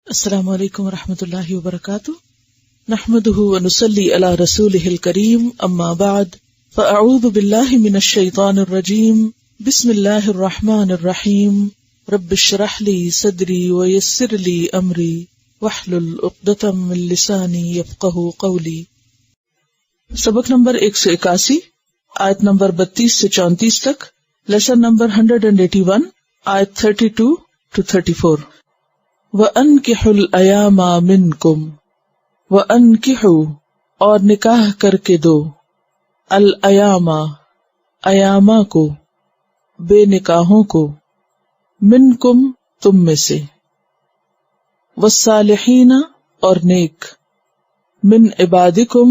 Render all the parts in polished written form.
السلام علیکم ورحمۃ اللہ وبرکاتہ، نحمده ونصلی علی رسولہ الکریم، اما بعد فاعوذ باللہ من الشیطان الرجیم، بسم اللہ الرحمن الرحیم، رب اشرح لی صدری ویسر لی امری واحلل عقدۃ من لسانی یفقہوا قولی۔ سبق نمبر 181، آیت نمبر 32 سے 34 تک، لیسن نمبر 181، آیت 32 to 34۔ وَأَنْكِحُوا الْأَيَامَ مِنْكُمْ، وَأَنْكِحُوا اور نکاح کر کے دو، الْأَيَامَ ایاما کو، بے نکاحوں کو، مِنْكُمْ تم میں سے، وَالصَّالِحِينَ اور نیک، مِنْ عِبَادِكُمْ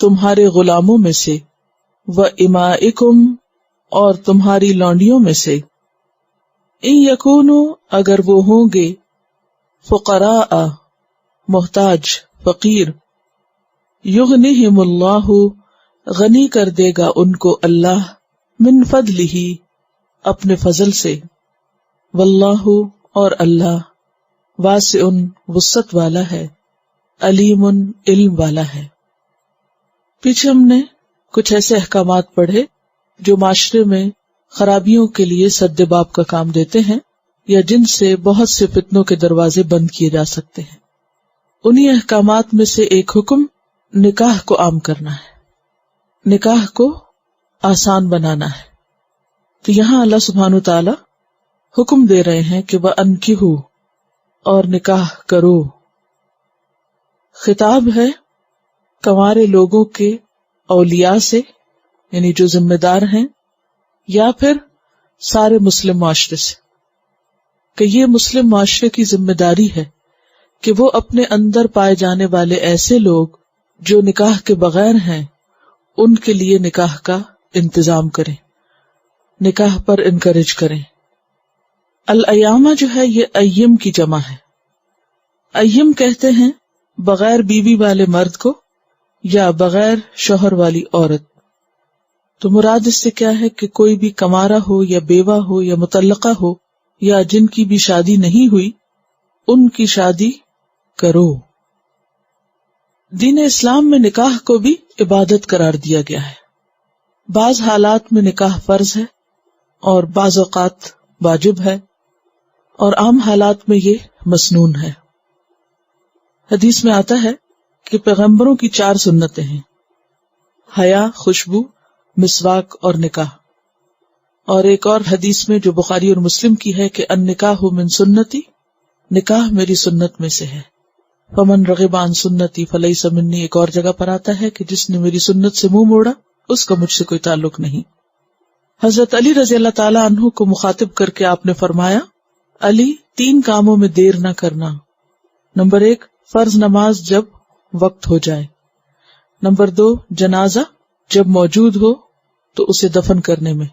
تمہارے غلاموں میں سے، وَإِمَائِكُمْ اور تمہاری لونڈیوں میں سے، إِن يَكُونُوا اگر وہ ہوں گے، فقراء محتاج فقیر، یغنیہم اللہ غنی کر دے گا ان کو اللہ، من فضلہ اپنے فضل سے، واللہ اور اللہ، واسع وسعت والا ہے، علیم علم والا ہے۔ پیچھے ہم نے کچھ ایسے احکامات پڑھے جو معاشرے میں خرابیوں کے لیے سد باب کا کام دیتے ہیں، یا جن سے بہت سے فتنوں کے دروازے بند کیے جا سکتے ہیں۔ انہی احکامات میں سے ایک حکم نکاح کو عام کرنا ہے، نکاح کو آسان بنانا ہے۔ تو یہاں اللہ سبحانہ تعالی حکم دے رہے ہیں کہ وَأَنْكِحُوا اور نکاح کرو۔ خطاب ہے کنوارے لوگوں کے اولیاء سے، یعنی جو ذمہ دار ہیں، یا پھر سارے مسلم معاشرے سے، کہ یہ مسلم معاشرے کی ذمہ داری ہے کہ وہ اپنے اندر پائے جانے والے ایسے لوگ جو نکاح کے بغیر ہیں ان کے لیے نکاح کا انتظام کریں، نکاح پر انکریج کریں۔ الایامہ جو ہے یہ ایم کی جمع ہے۔ ایم کہتے ہیں بغیر بیوی والے مرد کو یا بغیر شوہر والی عورت۔ تو مراد اس سے کیا ہے کہ کوئی بھی کنوارا ہو یا بیوہ ہو یا مطلقہ ہو یا جن کی بھی شادی نہیں ہوئی، ان کی شادی کرو۔ دین اسلام میں نکاح کو بھی عبادت قرار دیا گیا ہے۔ بعض حالات میں نکاح فرض ہے اور بعض اوقات واجب ہے، اور عام حالات میں یہ مسنون ہے۔ حدیث میں آتا ہے کہ پیغمبروں کی 4 سنتیں ہیں: حیا، خوشبو، مسواک اور نکاح۔ اور ایک اور حدیث میں جو بخاری اور مسلم کی ہے کہ النکاح من سنتی، نکاح میری سنت میں سے ہے، فمن رغب عن سنتی فلیس منی۔ ایک اور جگہ پر آتا ہے کہ جس نے میری سنت سے منہ موڑا اس کا مجھ سے کوئی تعلق نہیں۔ حضرت علی رضی اللہ تعالی عنہ کو مخاطب کر کے آپ نے فرمایا، علی 3 کاموں میں دیر نہ کرنا۔ نمبر 1 فرض نماز جب وقت ہو جائے، نمبر 2 جنازہ جب موجود ہو تو اسے دفن کرنے میں،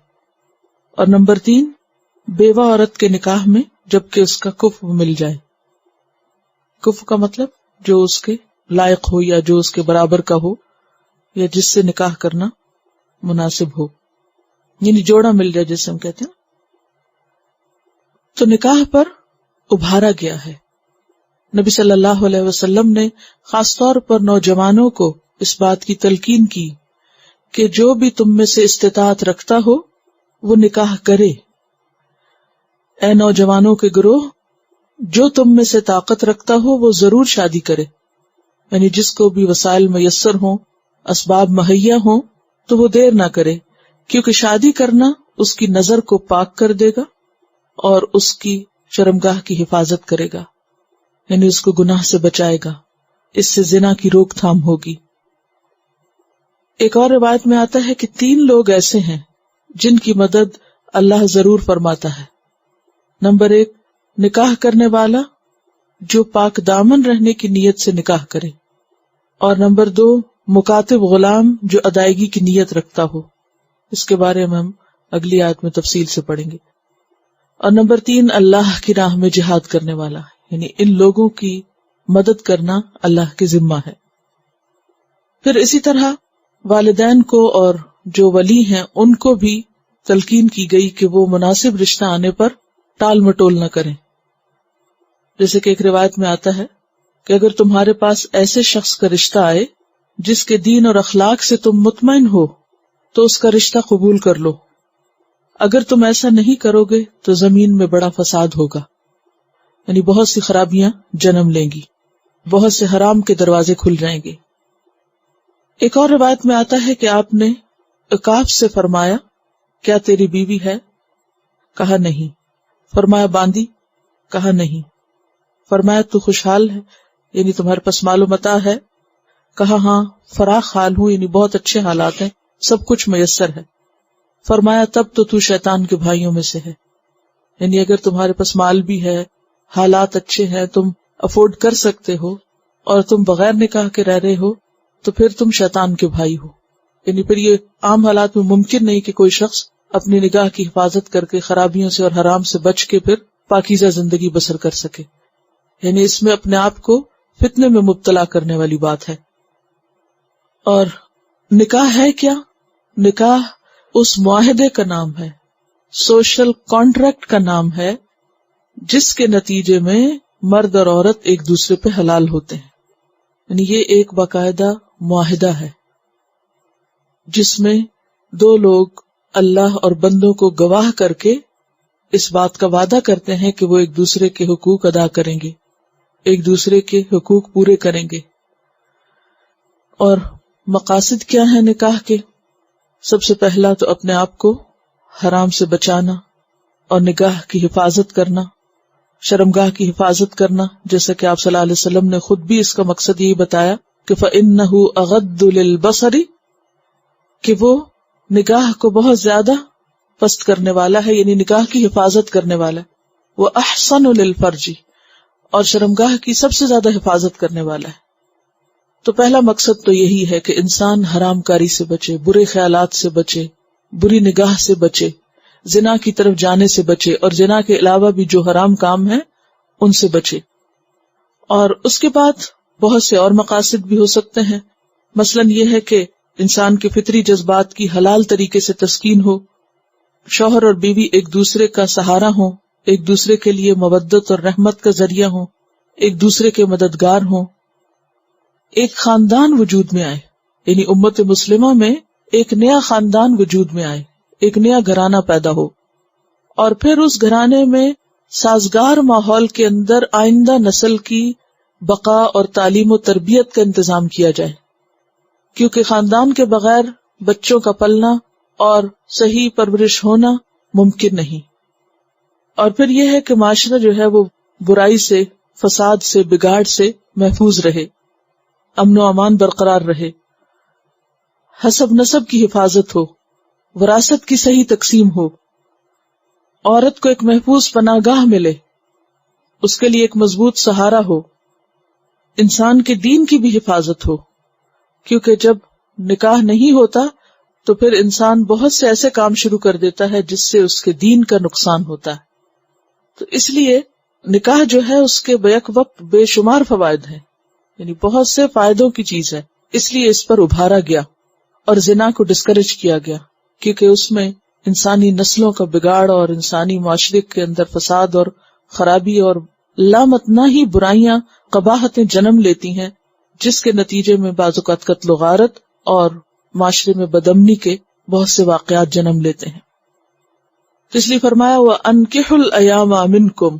اور نمبر 3 بیوہ عورت کے نکاح میں جبکہ اس کا کفو مل جائے۔ کفو کا مطلب جو اس کے لائق ہو یا جو اس کے برابر کا ہو یا جس سے نکاح کرنا مناسب ہو، یعنی جوڑا مل جائے جسے ہم کہتے ہیں۔ تو نکاح پر ابھارا گیا ہے۔ نبی صلی اللہ علیہ وسلم نے خاص طور پر نوجوانوں کو اس بات کی تلقین کی کہ جو بھی تم میں سے استطاعت رکھتا ہو وہ نکاح کرے۔ اے نوجوانوں کے گروہ، جو تم میں سے طاقت رکھتا ہو وہ ضرور شادی کرے، یعنی جس کو بھی وسائل میسر ہوں، اسباب مہیا ہوں، تو وہ دیر نہ کرے، کیونکہ شادی کرنا اس کی نظر کو پاک کر دے گا اور اس کی شرمگاہ کی حفاظت کرے گا، یعنی اس کو گناہ سے بچائے گا، اس سے زنا کی روک تھام ہوگی۔ ایک اور روایت میں آتا ہے کہ 3 لوگ ایسے ہیں جن کی مدد اللہ ضرور فرماتا ہے۔ نمبر 1 نکاح کرنے والا جو پاک دامن رہنے کی نیت سے نکاح کرے، اور نمبر 2 مکاتب غلام جو ادائیگی کی نیت رکھتا ہو، اس کے بارے میں ہم اگلی آیت میں تفصیل سے پڑھیں گے، اور نمبر 3 اللہ کی راہ میں جہاد کرنے والا، یعنی ان لوگوں کی مدد کرنا اللہ کے ذمہ ہے۔ پھر اسی طرح والدین کو اور جو ولی ہیں ان کو بھی تلقین کی گئی کہ وہ مناسب رشتہ آنے پر ٹال مٹول نہ کریں، جیسے کہ ایک روایت میں آتا ہے کہ اگر تمہارے پاس ایسے شخص کا رشتہ آئے جس کے دین اور اخلاق سے تم مطمئن ہو تو اس کا رشتہ قبول کر لو، اگر تم ایسا نہیں کرو گے تو زمین میں بڑا فساد ہوگا، یعنی بہت سی خرابیاں جنم لیں گی، بہت سے حرام کے دروازے کھل جائیں گے۔ ایک اور روایت میں آتا ہے کہ آپ نے عقاب سے فرمایا کیا تیری بیوی ہے؟ کہا نہیں۔ فرمایا باندی؟ کہا نہیں۔ فرمایا تو خوشحال ہے یعنی تمہارے پاس مال و متاع ہے؟ کہا ہاں فراخ حال ہوں یعنی بہت اچھے حالات ہیں، سب کچھ میسر ہے۔ فرمایا تب تو شیطان کے بھائیوں میں سے ہے، یعنی اگر تمہارے پاس مال بھی ہے، حالات اچھے ہیں، تم افورڈ کر سکتے ہو اور تم بغیر نکاح کے رہ رہے ہو تو پھر تم شیطان کے بھائی ہو، یعنی پھر یہ عام حالات میں ممکن نہیں کہ کوئی شخص اپنی نگاہ کی حفاظت کر کے خرابیوں سے اور حرام سے بچ کے پھر پاکیزہ زندگی بسر کر سکے، یعنی اس میں اپنے آپ کو فتنے میں مبتلا کرنے والی بات ہے۔ اور نکاح ہے کیا؟ نکاح اس معاہدے کا نام ہے، سوشل کانٹریکٹ کا نام ہے، جس کے نتیجے میں مرد اور عورت ایک دوسرے پہ حلال ہوتے ہیں، یعنی یہ ایک باقاعدہ معاہدہ ہے جس میں دو لوگ اللہ اور بندوں کو گواہ کر کے اس بات کا وعدہ کرتے ہیں کہ وہ ایک دوسرے کے حقوق ادا کریں گے، ایک دوسرے کے حقوق پورے کریں گے۔ اور مقاصد کیا ہے نکاح کے؟ سب سے پہلا تو اپنے آپ کو حرام سے بچانا اور نگاہ کی حفاظت کرنا، شرمگاہ کی حفاظت کرنا، جیسا کہ آپ صلی اللہ علیہ وسلم نے خود بھی اس کا مقصد یہی بتایا کہ فَإِنَّهُ أَغَضُّ لِلْبَصَرِ، کہ وہ نگاہ کو بہت زیادہ پست کرنے والا ہے، یعنی نگاہ کی حفاظت کرنے والا ہے، وہ احسن للفرج، اور شرمگاہ کی سب سے زیادہ حفاظت کرنے والا ہے۔ تو پہلا مقصد تو یہی ہے کہ انسان حرام کاری سے بچے، برے خیالات سے بچے، بری نگاہ سے بچے، زنا کی طرف جانے سے بچے، اور زنا کے علاوہ بھی جو حرام کام ہیں ان سے بچے۔ اور اس کے بعد بہت سے اور مقاصد بھی ہو سکتے ہیں، مثلاً یہ ہے کہ انسان کے فطری جذبات کی حلال طریقے سے تسکین ہو، شوہر اور بیوی ایک دوسرے کا سہارا ہوں، ایک دوسرے کے لیے مودت اور رحمت کا ذریعہ ہوں، ایک دوسرے کے مددگار ہوں، ایک خاندان وجود میں آئے، یعنی امت مسلمہ میں ایک نیا خاندان وجود میں آئے، ایک نیا گھرانہ پیدا ہو، اور پھر اس گھرانے میں سازگار ماحول کے اندر آئندہ نسل کی بقا اور تعلیم و تربیت کا انتظام کیا جائے، کیونکہ خاندان کے بغیر بچوں کا پلنا اور صحیح پرورش ہونا ممکن نہیں۔ اور پھر یہ ہے کہ معاشرہ جو ہے وہ برائی سے، فساد سے، بگاڑ سے محفوظ رہے، امن و امان برقرار رہے، حسب نسب کی حفاظت ہو، وراثت کی صحیح تقسیم ہو، عورت کو ایک محفوظ پناہ گاہ ملے، اس کے لیے ایک مضبوط سہارا ہو، انسان کے دین کی بھی حفاظت ہو، کیونکہ جب نکاح نہیں ہوتا تو پھر انسان بہت سے ایسے کام شروع کر دیتا ہے جس سے اس کے دین کا نقصان ہوتا ہے۔ تو اس لیے نکاح جو ہے اس کے بیک وقت بے شمار فوائد ہیں، یعنی بہت سے فائدوں کی چیز ہے، اس لیے اس پر ابھارا گیا اور زنا کو ڈسکریج کیا گیا، کیونکہ اس میں انسانی نسلوں کا بگاڑ اور انسانی معاشرے کے اندر فساد اور خرابی اور لامتناہی ہی برائیاں، قباحتیں جنم لیتی ہیں، جس کے نتیجے میں بعض اوقات قتل و غارت اور معاشرے میں بدامنی کے بہت سے واقعات جنم لیتے ہیں۔ تو اس لیے فرمایا وَأَنكِحُوا الْأَيَامَ مِنكُمْ،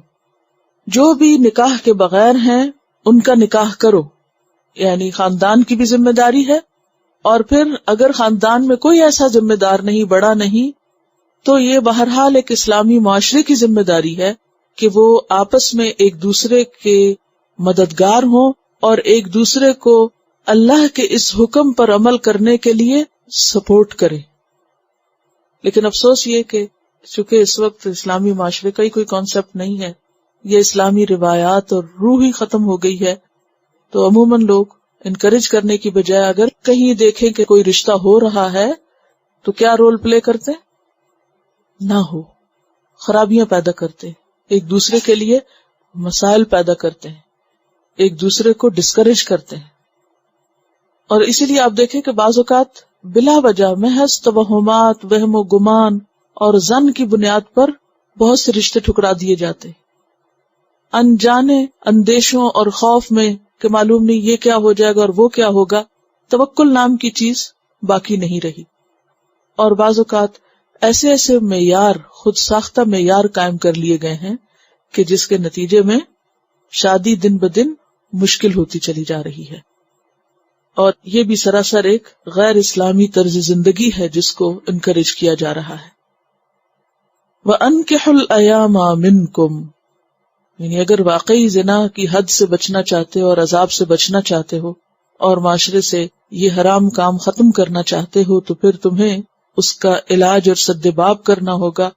جو بھی نکاح کے بغیر ہیں ان کا نکاح کرو، یعنی خاندان کی بھی ذمہ داری ہے، اور پھر اگر خاندان میں کوئی ایسا ذمہ دار نہیں، بڑا نہیں، تو یہ بہرحال ایک اسلامی معاشرے کی ذمہ داری ہے کہ وہ آپس میں ایک دوسرے کے مددگار ہوں اور ایک دوسرے کو اللہ کے اس حکم پر عمل کرنے کے لیے سپورٹ کرے۔ لیکن افسوس یہ کہ چونکہ اس وقت اسلامی معاشرے کا ہی کوئی کانسیپٹ نہیں ہے، یہ اسلامی روایات اور روح ہی ختم ہو گئی ہے، تو عموماً لوگ انکریج کرنے کی بجائے اگر کہیں دیکھیں کہ کوئی رشتہ ہو رہا ہے تو کیا رول پلے کرتے؟ نہ ہو، خرابیاں پیدا کرتے، ایک دوسرے کے لیے مسائل پیدا کرتے ہیں، ایک دوسرے کو ڈسکریج کرتے ہیں۔ اور اسی لیے آپ دیکھیں کہ بعض اوقات بلا وجہ محض توہمات، وہم و گمان اور ظن کی بنیاد پر بہت سے رشتے ٹھکرا دیے جاتے ہیں۔ انجانے اندیشوں اور خوف میں کہ معلوم نہیں یہ کیا ہو جائے گا اور وہ کیا ہوگا، توکل نام کی چیز باقی نہیں رہی. اور بعض اوقات ایسے ایسے معیار، خود ساختہ معیار قائم کر لیے گئے ہیں کہ جس کے نتیجے میں شادی دن بدن مشکل ہوتی چلی جا رہی ہے. اور یہ بھی سراسر ایک غیر اسلامی طرز زندگی ہے جس کو انکریج کیا جا رہا ہے. وَأَنكِحُوا الْأَيَامَ مِنْكُمْ، یعنی اگر واقعی زنا کی حد سے بچنا چاہتے ہو اور عذاب سے بچنا چاہتے ہو اور معاشرے سے یہ حرام کام ختم کرنا چاہتے ہو تو پھر تمہیں اس کا علاج اور سد باب کرنا ہوگا،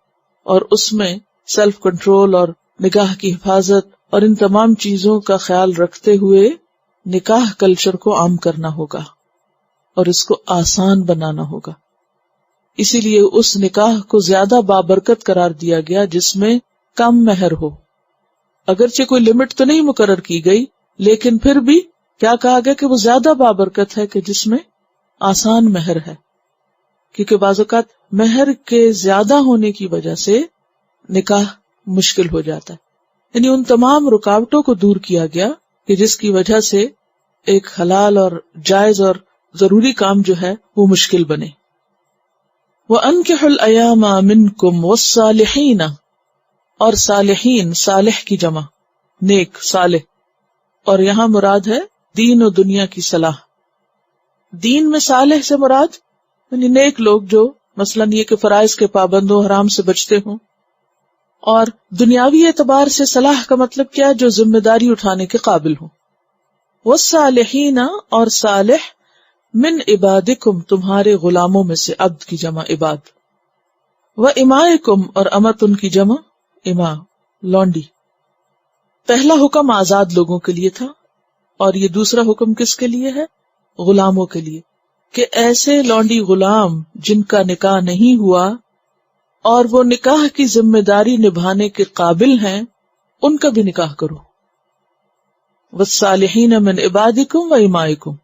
اور اس میں سیلف کنٹرول اور نکاح کی حفاظت اور ان تمام چیزوں کا خیال رکھتے ہوئے نکاح کلچر کو عام کرنا ہوگا اور اس کو آسان بنانا ہوگا. اسی لیے اس نکاح کو زیادہ بابرکت قرار دیا گیا جس میں کم مہر ہو. اگرچہ کوئی لمٹ تو نہیں مقرر کی گئی، لیکن پھر بھی کیا کہا گیا کہ وہ زیادہ بابرکت ہے کہ جس میں آسان مہر ہے، کیونکہ بعض اوقات مہر کے زیادہ ہونے کی وجہ سے نکاح مشکل ہو جاتا ہے. یعنی ان تمام رکاوٹوں کو دور کیا گیا کہ جس کی وجہ سے ایک حلال اور جائز اور ضروری کام جو ہے وہ مشکل بنے. وَأَنكِحُوا الْأَيَامَ مِنْكُمْ وَالصَّالِحِينَ، اور صالحین، صالح کی جمع نیک، صالح، اور یہاں مراد ہے دین و دنیا کی صلاح. دین میں صالح سے مراد یعنی نیک لوگ جو مثلاً یہ کہ فرائض کے پابند ہوں، حرام سے بچتے ہوں. اور دنیاوی اعتبار سے صلاح کا مطلب کیا ہے؟ جو ذمہ داری اٹھانے کے قابل ہوں. والصالحین، اور صالح، من عبادکم، تمہارے غلاموں میں سے، عبد کی جمع عباد. وامائکم، اور امت ان کی جمع اماء، لونڈی. پہلا حکم آزاد لوگوں کے لیے تھا اور یہ دوسرا حکم کس کے لیے ہے؟ غلاموں کے لیے، کہ ایسے لونڈی غلام جن کا نکاح نہیں ہوا اور وہ نکاح کی ذمہ داری نبھانے کے قابل ہیں، ان کا بھی نکاح کرو. والصالحین من عبادکم وامائکم.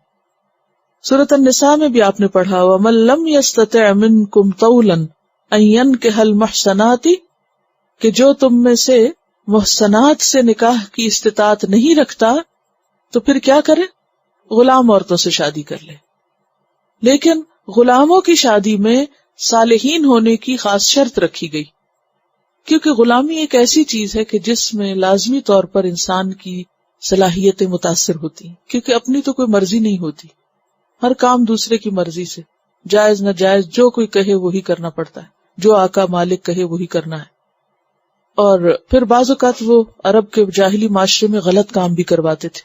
سورۃ النساء میں بھی آپ نے پڑھا وَمَن لَّمْ يَسْتَطِعْ مِنْكُمْ طَوْلًا أَن يَنكِحَ الْمُحْصَنَاتِ، کہ جو تم میں سے محسنات سے نکاح کی استطاعت نہیں رکھتا تو پھر کیا کرے؟ غلام عورتوں سے شادی کر لے. لیکن غلاموں کی شادی میں صالحین ہونے کی خاص شرط رکھی گئی، کیونکہ غلامی ایک ایسی چیز ہے کہ جس میں لازمی طور پر انسان کی صلاحیتیں متاثر ہوتی ہیں، کیونکہ اپنی تو کوئی مرضی نہیں ہوتی، ہر کام دوسرے کی مرضی سے، جائز ناجائز جو کوئی کہے وہی کرنا پڑتا ہے، جو آقا مالک کہے وہی کرنا ہے. اور پھر بعض اوقات وہ عرب کے جاہلی معاشرے میں غلط کام بھی کرواتے تھے،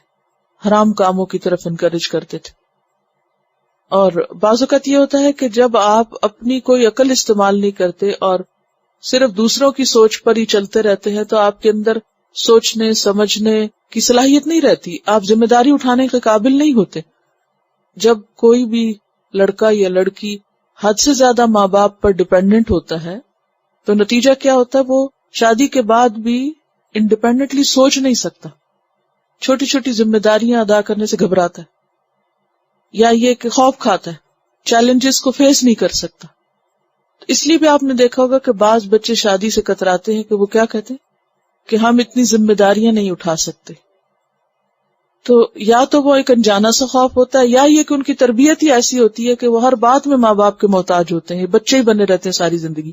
حرام کاموں کی طرف انکریج کرتے تھے. اور بعض اوقات یہ ہوتا ہے کہ جب آپ اپنی کوئی عقل استعمال نہیں کرتے اور صرف دوسروں کی سوچ پر ہی چلتے رہتے ہیں تو آپ کے اندر سوچنے سمجھنے کی صلاحیت نہیں رہتی، آپ ذمہ داری اٹھانے کے قابل نہیں ہوتے. جب کوئی بھی لڑکا یا لڑکی حد سے زیادہ ماں باپ پر ڈپینڈنٹ ہوتا ہے تو نتیجہ کیا ہوتا ہے؟ وہ شادی کے بعد بھی انڈیپینڈنٹلی سوچ نہیں سکتا، چھوٹی چھوٹی ذمہ داریاں ادا کرنے سے گھبراتا ہے، یا یہ کہ خوف کھاتا ہے، چیلنجز کو فیس نہیں کر سکتا. اس لیے بھی آپ نے دیکھا ہوگا کہ بعض بچے شادی سے کتراتے ہیں کہ وہ کیا کہتے ہیں کہ ہم اتنی ذمہ داریاں نہیں اٹھا سکتے. تو یا تو وہ ایک انجانا سا خوف ہوتا ہے، یا یہ کہ ان کی تربیت ہی ایسی ہوتی ہے کہ وہ ہر بات میں ماں باپ کے محتاج ہوتے ہیں، بچے ہی بنے رہتے ہیں ساری زندگی.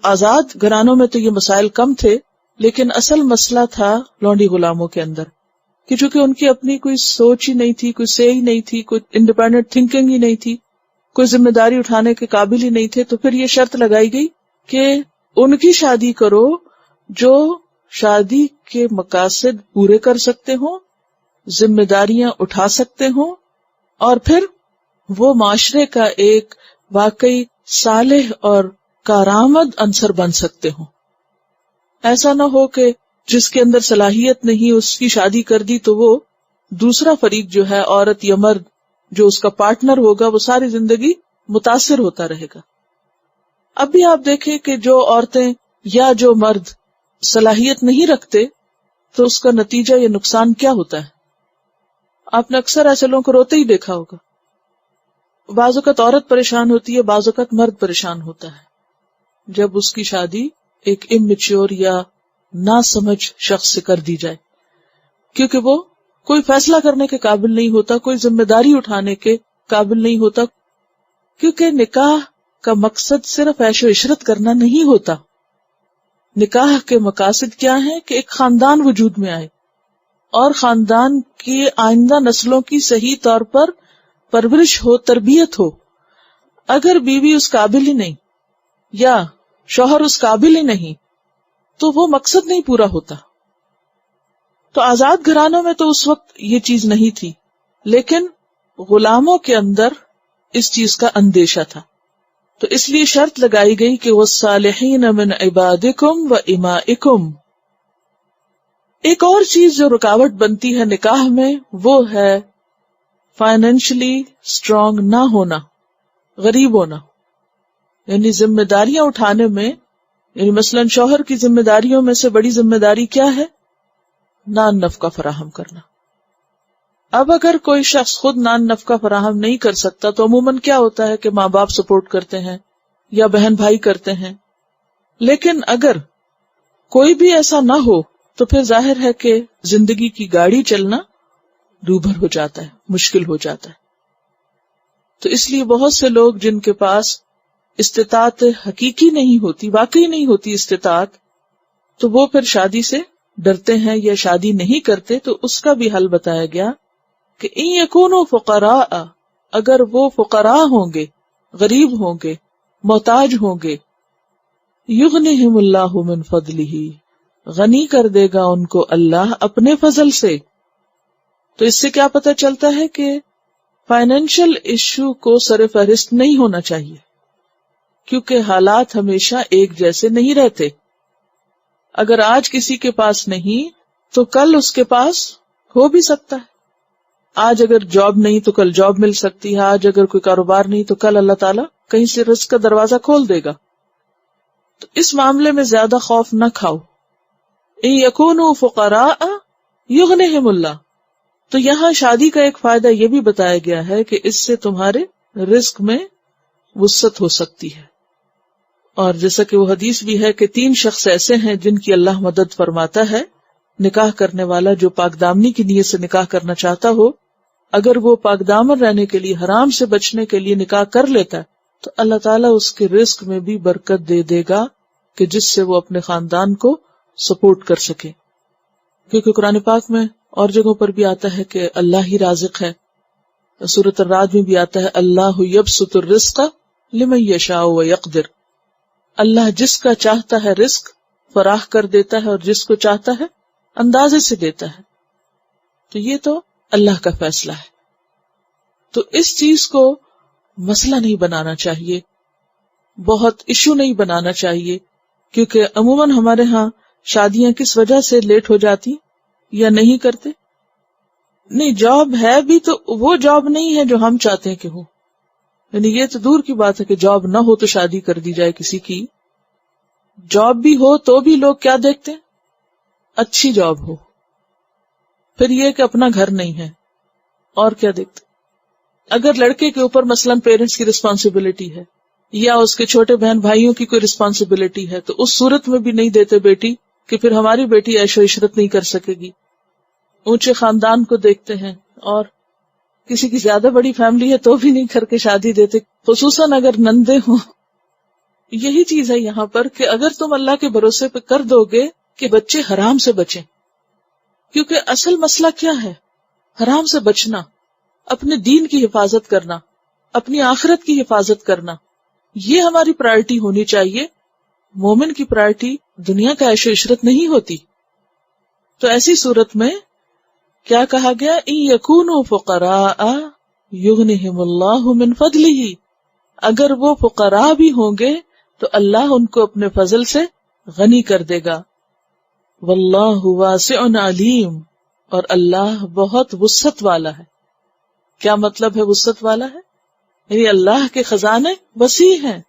آزاد گھرانوں میں تو یہ مسائل کم تھے، لیکن اصل مسئلہ تھا لونڈی غلاموں کے اندر، کہ چونکہ ان کی اپنی کوئی سوچ ہی نہیں تھی، کوئی سے ہی نہیں تھی، کوئی انڈیپینڈنٹ تھنکنگ ہی نہیں تھی، کوئی ذمہ داری اٹھانے کے قابل ہی نہیں تھے، تو پھر یہ شرط لگائی گئی کہ ان کی شادی کرو جو شادی کے مقاصد پورے کر سکتے ہوں، ذمہ داریاں اٹھا سکتے ہوں، اور پھر وہ معاشرے کا ایک واقعی صالح اور کارآمد عنصر بن سکتے ہوں. ایسا نہ ہو کہ جس کے اندر صلاحیت نہیں اس کی شادی کر دی تو وہ دوسرا فریق جو ہے، عورت یا مرد جو اس کا پارٹنر ہوگا، وہ ساری زندگی متاثر ہوتا رہے گا. اب بھی آپ دیکھیں کہ جو عورتیں یا جو مرد صلاحیت نہیں رکھتے تو اس کا نتیجہ یا نقصان کیا ہوتا ہے؟ آپ نے اکثر ایسے لوگوں کو روتے ہی دیکھا ہوگا. بعض اوقات عورت پریشان ہوتی ہے، بعض اوقات مرد پریشان ہوتا ہے جب اس کی شادی ایک امیچور یا نہ سمجھ شخص سے کر دی جائے. کیونکہ وہ کوئی فیصلہ کرنے کے قابل نہیں ہوتا، کوئی ذمہ داری اٹھانے کے قابل نہیں ہوتا، کیونکہ نکاح کا مقصد صرف عیش و عشرت کرنا نہیں ہوتا. نکاح کے مقاصد کیا ہیں؟ کہ ایک خاندان وجود میں آئے اور خاندان کی آئندہ نسلوں کی صحیح طور پر پرورش ہو، تربیت ہو. اگر بیوی اس قابل ہی نہیں یا شوہر اس قابل ہی نہیں تو وہ مقصد نہیں پورا ہوتا. تو آزاد گھرانوں میں تو اس وقت یہ چیز نہیں تھی، لیکن غلاموں کے اندر اس چیز کا اندیشہ تھا. تو اس لیے شرط لگائی گئی کہ وَالصَّالِحِينَ مِنْ عِبَادِكُمْ وَإِمَائِكُمْ. ایک اور چیز جو رکاوٹ بنتی ہے نکاح میں وہ ہے فائنینشلی اسٹرانگ نہ ہونا، غریب ہونا. یعنی ذمہ داریاں اٹھانے میں، یعنی مثلا شوہر کی ذمہ داریوں میں سے بڑی ذمہ داری کیا ہے؟ نان نفقہ فراہم کرنا. اب اگر کوئی شخص خود نان نفقہ فراہم نہیں کر سکتا تو عموماً کیا ہوتا ہے کہ ماں باپ سپورٹ کرتے ہیں یا بہن بھائی کرتے ہیں. لیکن اگر کوئی بھی ایسا نہ ہو تو پھر ظاہر ہے کہ زندگی کی گاڑی چلنا دوبھر ہو جاتا ہے، مشکل ہو جاتا ہے. تو اس لیے بہت سے لوگ جن کے پاس استطاعت حقیقی نہیں ہوتی، واقعی نہیں ہوتی استطاعت، تو وہ پھر شادی سے ڈرتے ہیں یا شادی نہیں کرتے. تو اس کا بھی حل بتایا گیا کہ ان یکونوا فقراء، اگر وہ فقراء ہوں گے، غریب ہوں گے، محتاج ہوں گے، یغنیہم اللہ من فضلہ، غنی کر دے گا ان کو اللہ اپنے فضل سے. تو اس سے کیا پتہ چلتا ہے کہ فائنینشل ایشو کو سر فہرست نہیں ہونا چاہیے، کیونکہ حالات ہمیشہ ایک جیسے نہیں رہتے. اگر آج کسی کے پاس نہیں تو کل اس کے پاس ہو بھی سکتا ہے. آج اگر جاب نہیں تو کل جاب مل سکتی ہے، آج اگر کوئی کاروبار نہیں تو کل اللہ تعالیٰ کہیں سے رزق کا دروازہ کھول دے گا. تو اس معاملے میں زیادہ خوف نہ کھاؤ. ان یکونوا فقراء یغنیہم اللہ. تو یہاں شادی کا ایک فائدہ یہ بھی بتایا گیا ہے کہ اس سے تمہارے رزق میں وسعت ہو سکتی ہے. اور جیسا کہ وہ حدیث بھی ہے کہ 3 شخص ایسے ہیں جن کی اللہ مدد فرماتا ہے. نکاح کرنے والا جو پاک دامنی کی نیت سے نکاح کرنا چاہتا ہو، اگر وہ پاک دامن رہنے کے لیے، حرام سے بچنے کے لیے نکاح کر لیتا ہے تو اللہ تعالیٰ اس کے رزق میں بھی برکت دے دے گا کہ جس سے وہ اپنے خاندان کو سپورٹ کر سکے. کیونکہ قرآن پاک میں اور جگہوں پر بھی آتا ہے کہ اللہ ہی رازق ہے. سورۃ الرعد میں بھی آتا ہے اللہ یبسط الرزق لمن یشاء ویقدر. اللہ جس کا چاہتا ہے رزق فراخ کر دیتا ہے اور جس کو چاہتا ہے اندازے سے دیتا ہے. تو یہ تو اللہ کا فیصلہ ہے. تو اس چیز کو مسئلہ نہیں بنانا چاہیے، بہت ایشو نہیں بنانا چاہیے، کیونکہ عموماً ہمارے ہاں شادیاں کس وجہ سے لیٹ ہو جاتی یا نہیں کرتے؟ نہیں، جاب ہے بھی تو وہ جاب نہیں ہے جو ہم چاہتے ہیں کہ ہو. یعنی یہ تو دور کی بات ہے کہ جاب نہ ہو تو شادی کر دی جائے کسی کی. جاب بھی ہو تو بھی لوگ کیا دیکھتے ہیں؟ اچھی جاب ہو. پھر یہ کہ اپنا گھر نہیں ہے، اور کیا دیکھتے؟ اگر لڑکے کے اوپر مثلاً پیرنٹس کی رسپانسبلٹی ہے یا اس کے چھوٹے بہن بھائیوں کی کوئی رسپانسبلٹی ہے تو اس صورت میں بھی نہیں دیتے بیٹی کہ پھر ہماری بیٹی عیش و عشرت نہیں کر سکے گی. اونچے خاندان کو دیکھتے ہیں، اور کسی کی زیادہ بڑی فیملی ہے تو بھی نہیں کر کے شادی دیتے، خصوصاً اگر نندے ہوں. یہی چیز ہے یہاں پر کہ اگر تم اللہ کے بھروسے پہ کر دو گے کہ بچے حرام سے بچیں، کیونکہ اصل مسئلہ کیا ہے؟ حرام سے بچنا، اپنے دین کی حفاظت کرنا، اپنی آخرت کی حفاظت کرنا، یہ ہماری پرائرٹی ہونی چاہیے. مومن کی پرائرٹی دنیا کا عیش و عشرت نہیں ہوتی. تو ایسی صورت میں کیا کہا گیا؟ ان یکونوا فقراء یغنیہم اللہ من فضلہ. اگر وہ فقراء بھی ہوں گے تو اللہ ان کو اپنے فضل سے غنی کر دے گا. واللہ واسع علیم. اور اللہ بہت وسعت والا ہے. کیا مطلب ہے وسعت والا ہے؟ یعنی اللہ کے خزانے وسیع ہیں،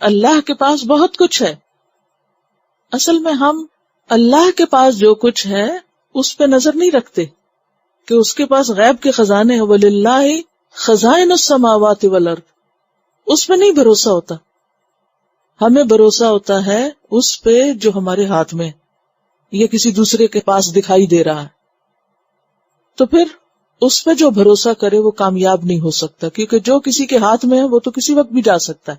اللہ کے پاس بہت کچھ ہے. اصل میں ہم اللہ کے پاس جو کچھ ہے اس پہ نظر نہیں رکھتے کہ اس کے پاس غیب کے خزانے ہیں. وَلِلَّهِ خَزَائِنُ السَّمَاوَاتِ وَالْأَرْضِ. اس پہ نہیں بھروسہ ہوتا. ہمیں بھروسہ ہوتا ہے اس پہ جو ہمارے ہاتھ میں یا کسی دوسرے کے پاس دکھائی دے رہا ہے. تو پھر اس پہ جو بھروسہ کرے وہ کامیاب نہیں ہو سکتا، کیونکہ جو کسی کے ہاتھ میں ہے وہ تو کسی وقت بھی جا سکتا ہے،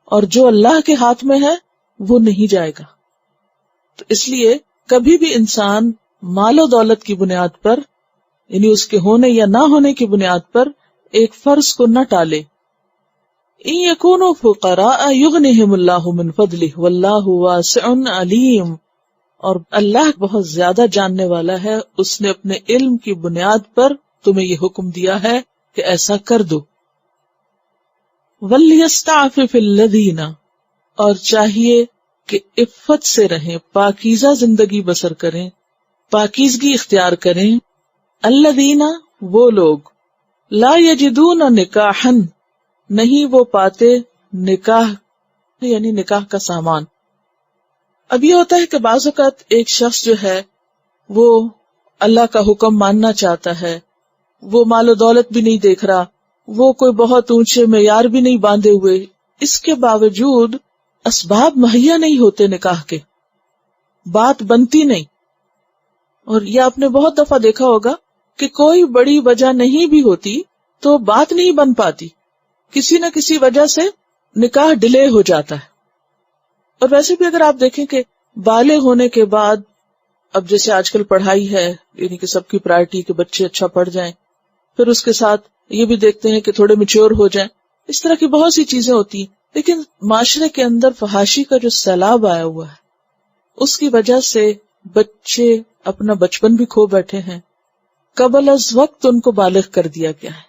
اور جو اللہ کے ہاتھ میں ہے وہ نہیں جائے گا۔ تو اس لیے کبھی بھی انسان مال و دولت کی بنیاد پر، یعنی اس کے ہونے یا نہ ہونے کی بنیاد پر ایک فرض کو نہ ٹالے۔ ان یکونوا فقراء یغنہم اللہ من فضلہ واللہ واسع علیم، اور اللہ بہت زیادہ جاننے والا ہے، اس نے اپنے علم کی بنیاد پر تمہیں یہ حکم دیا ہے کہ ایسا کر دو۔ وَلْيَسْتَعْفِفِ الَّذِينَ، اور چاہیے کہ عفت سے رہیں، پاکیزہ زندگی بسر کریں، پاکیزگی اختیار کریں، الذین، وہ لوگ، لا یجدون نکاحا، نہیں وہ پاتے نکاح، یعنی نکاح کا سامان۔ اب یہ ہوتا ہے کہ بعض اوقات ایک شخص جو ہے وہ اللہ کا حکم ماننا چاہتا ہے، وہ مال و دولت بھی نہیں دیکھ رہا، وہ کوئی بہت اونچے معیار بھی نہیں باندھے ہوئے، اس کے باوجود اسباب مہیا نہیں ہوتے نکاح کے، بات بنتی نہیں۔ اور یہ آپ نے بہت دفعہ دیکھا ہوگا کہ کوئی بڑی وجہ نہیں بھی ہوتی تو بات نہیں بن پاتی، کسی نہ کسی وجہ سے نکاح ڈیلے ہو جاتا ہے۔ اور ویسے بھی اگر آپ دیکھیں کہ بالغ ہونے کے بعد، اب جیسے آج کل پڑھائی ہے، یعنی کہ سب کی پرائرٹی کہ بچے اچھا پڑھ جائیں، پھر اس کے ساتھ یہ بھی دیکھتے ہیں کہ تھوڑے میچور ہو جائیں، اس طرح کی بہت سی چیزیں ہوتی ہیں، لیکن معاشرے کے اندر فحاشی کا جو سیلاب آیا ہوا ہے اس کی وجہ سے بچے اپنا بچپن بھی کھو بیٹھے ہیں، قبل از وقت ان کو بالغ کر دیا گیا ہے،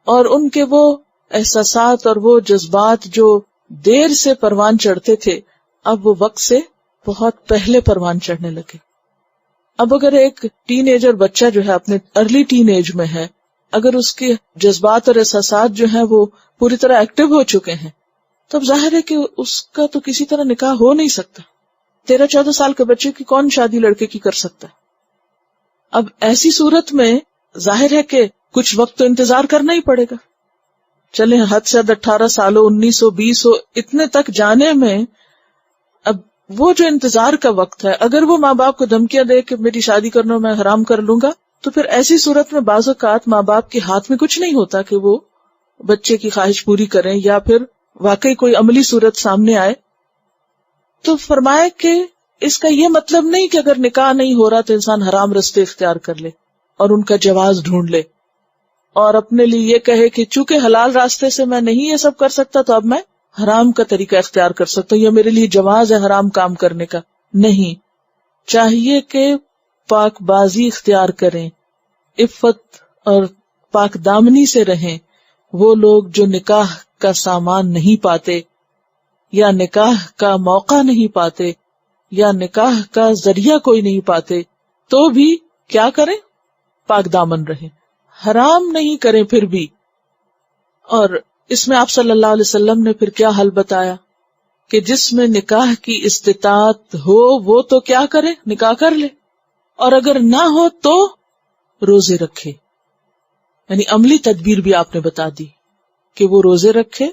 اور ان کے وہ احساسات اور وہ جذبات جو دیر سے پروان چڑھتے تھے اب وہ وقت سے بہت پہلے پروان چڑھنے لگے۔ اب اگر ایک ٹین ایجر بچہ جو ہے اپنے ارلی ٹین ایج میں ہے، اگر اس کے جذبات اور احساسات جو ہیں وہ پوری طرح ایکٹیو ہو چکے ہیں تو اب ظاہر ہے کہ اس کا تو کسی طرح نکاح ہو نہیں سکتا۔ 13-14 سال کے بچے کی کون شادی لڑکے کی کر سکتا ہے؟ اب ایسی صورت میں ظاہر ہے کہ کچھ وقت تو انتظار کرنا ہی پڑے گا۔ چلیں حد سے حد 18 سال ہو، 19 ہو، 20 ہو، اتنے تک جانے میں اب وہ جو انتظار کا وقت ہے، اگر وہ ماں باپ کو دھمکیاں دے کہ میری شادی کرنا میں حرام کر لوں گا، تو پھر ایسی صورت میں بعض اوقات ماں باپ کے ہاتھ میں کچھ نہیں ہوتا کہ وہ بچے کی خواہش پوری کریں، یا پھر واقعی کوئی عملی صورت سامنے آئے۔ تو فرمایا کہ اس کا یہ مطلب نہیں کہ اگر نکاح نہیں ہو رہا تو انسان حرام رستے اختیار کر لے اور ان کا جواز ڈھونڈ لے، اور اپنے لیے یہ کہے کہ چونکہ حلال راستے سے میں نہیں یہ سب کر سکتا تو اب میں حرام کا طریقہ اختیار کر سکتا ہوں، یہ میرے لیے جواز ہے حرام کام کرنے کا۔ نہیں، چاہیے کہ پاک بازی اختیار کریں، عفت اور پاک دامنی سے رہیں۔ وہ لوگ جو نکاح کا سامان نہیں پاتے، یا نکاح کا موقع نہیں پاتے، یا نکاح کا ذریعہ کوئی نہیں پاتے، تو بھی کیا کریں؟ پاک دامن رہیں، حرام نہیں کریں پھر بھی۔ اور اس میں آپ صلی اللہ علیہ وسلم نے پھر کیا حل بتایا کہ جس میں نکاح کی استطاعت ہو وہ تو کیا کرے؟ نکاح کر لے، اور اگر نہ ہو تو روزے رکھے۔ یعنی عملی تدبیر بھی آپ نے بتا دی کہ وہ روزے رکھے،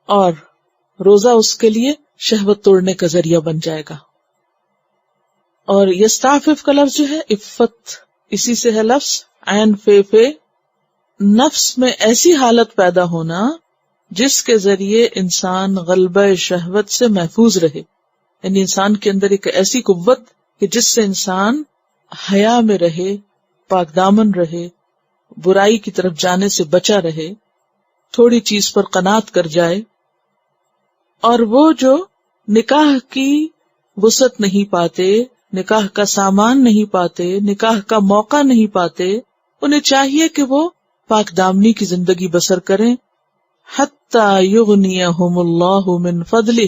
اور روزہ اس کے لیے شہوت توڑنے کا ذریعہ بن جائے گا۔ اور یستعفف کا لفظ جو ہے عفت، اسی سے ہے لفظ عین فے، نفس میں ایسی حالت پیدا ہونا جس کے ذریعے انسان غلبہ شہوت سے محفوظ رہے، یعنی انسان کے اندر ایک ایسی قوت کہ جس سے انسان حیا میں رہے، پاک دامن رہے، برائی کی طرف جانے سے بچا رہے، تھوڑی چیز پر قناعت کر جائے۔ اور وہ جو نکاح کی وسعت نہیں پاتے، نکاح کا سامان نہیں پاتے، نکاح کا موقع نہیں پاتے، انہیں چاہیے کہ وہ پاک دامنی کی زندگی بسر کریں، حتی یغنیہم اللہ من فضلہ،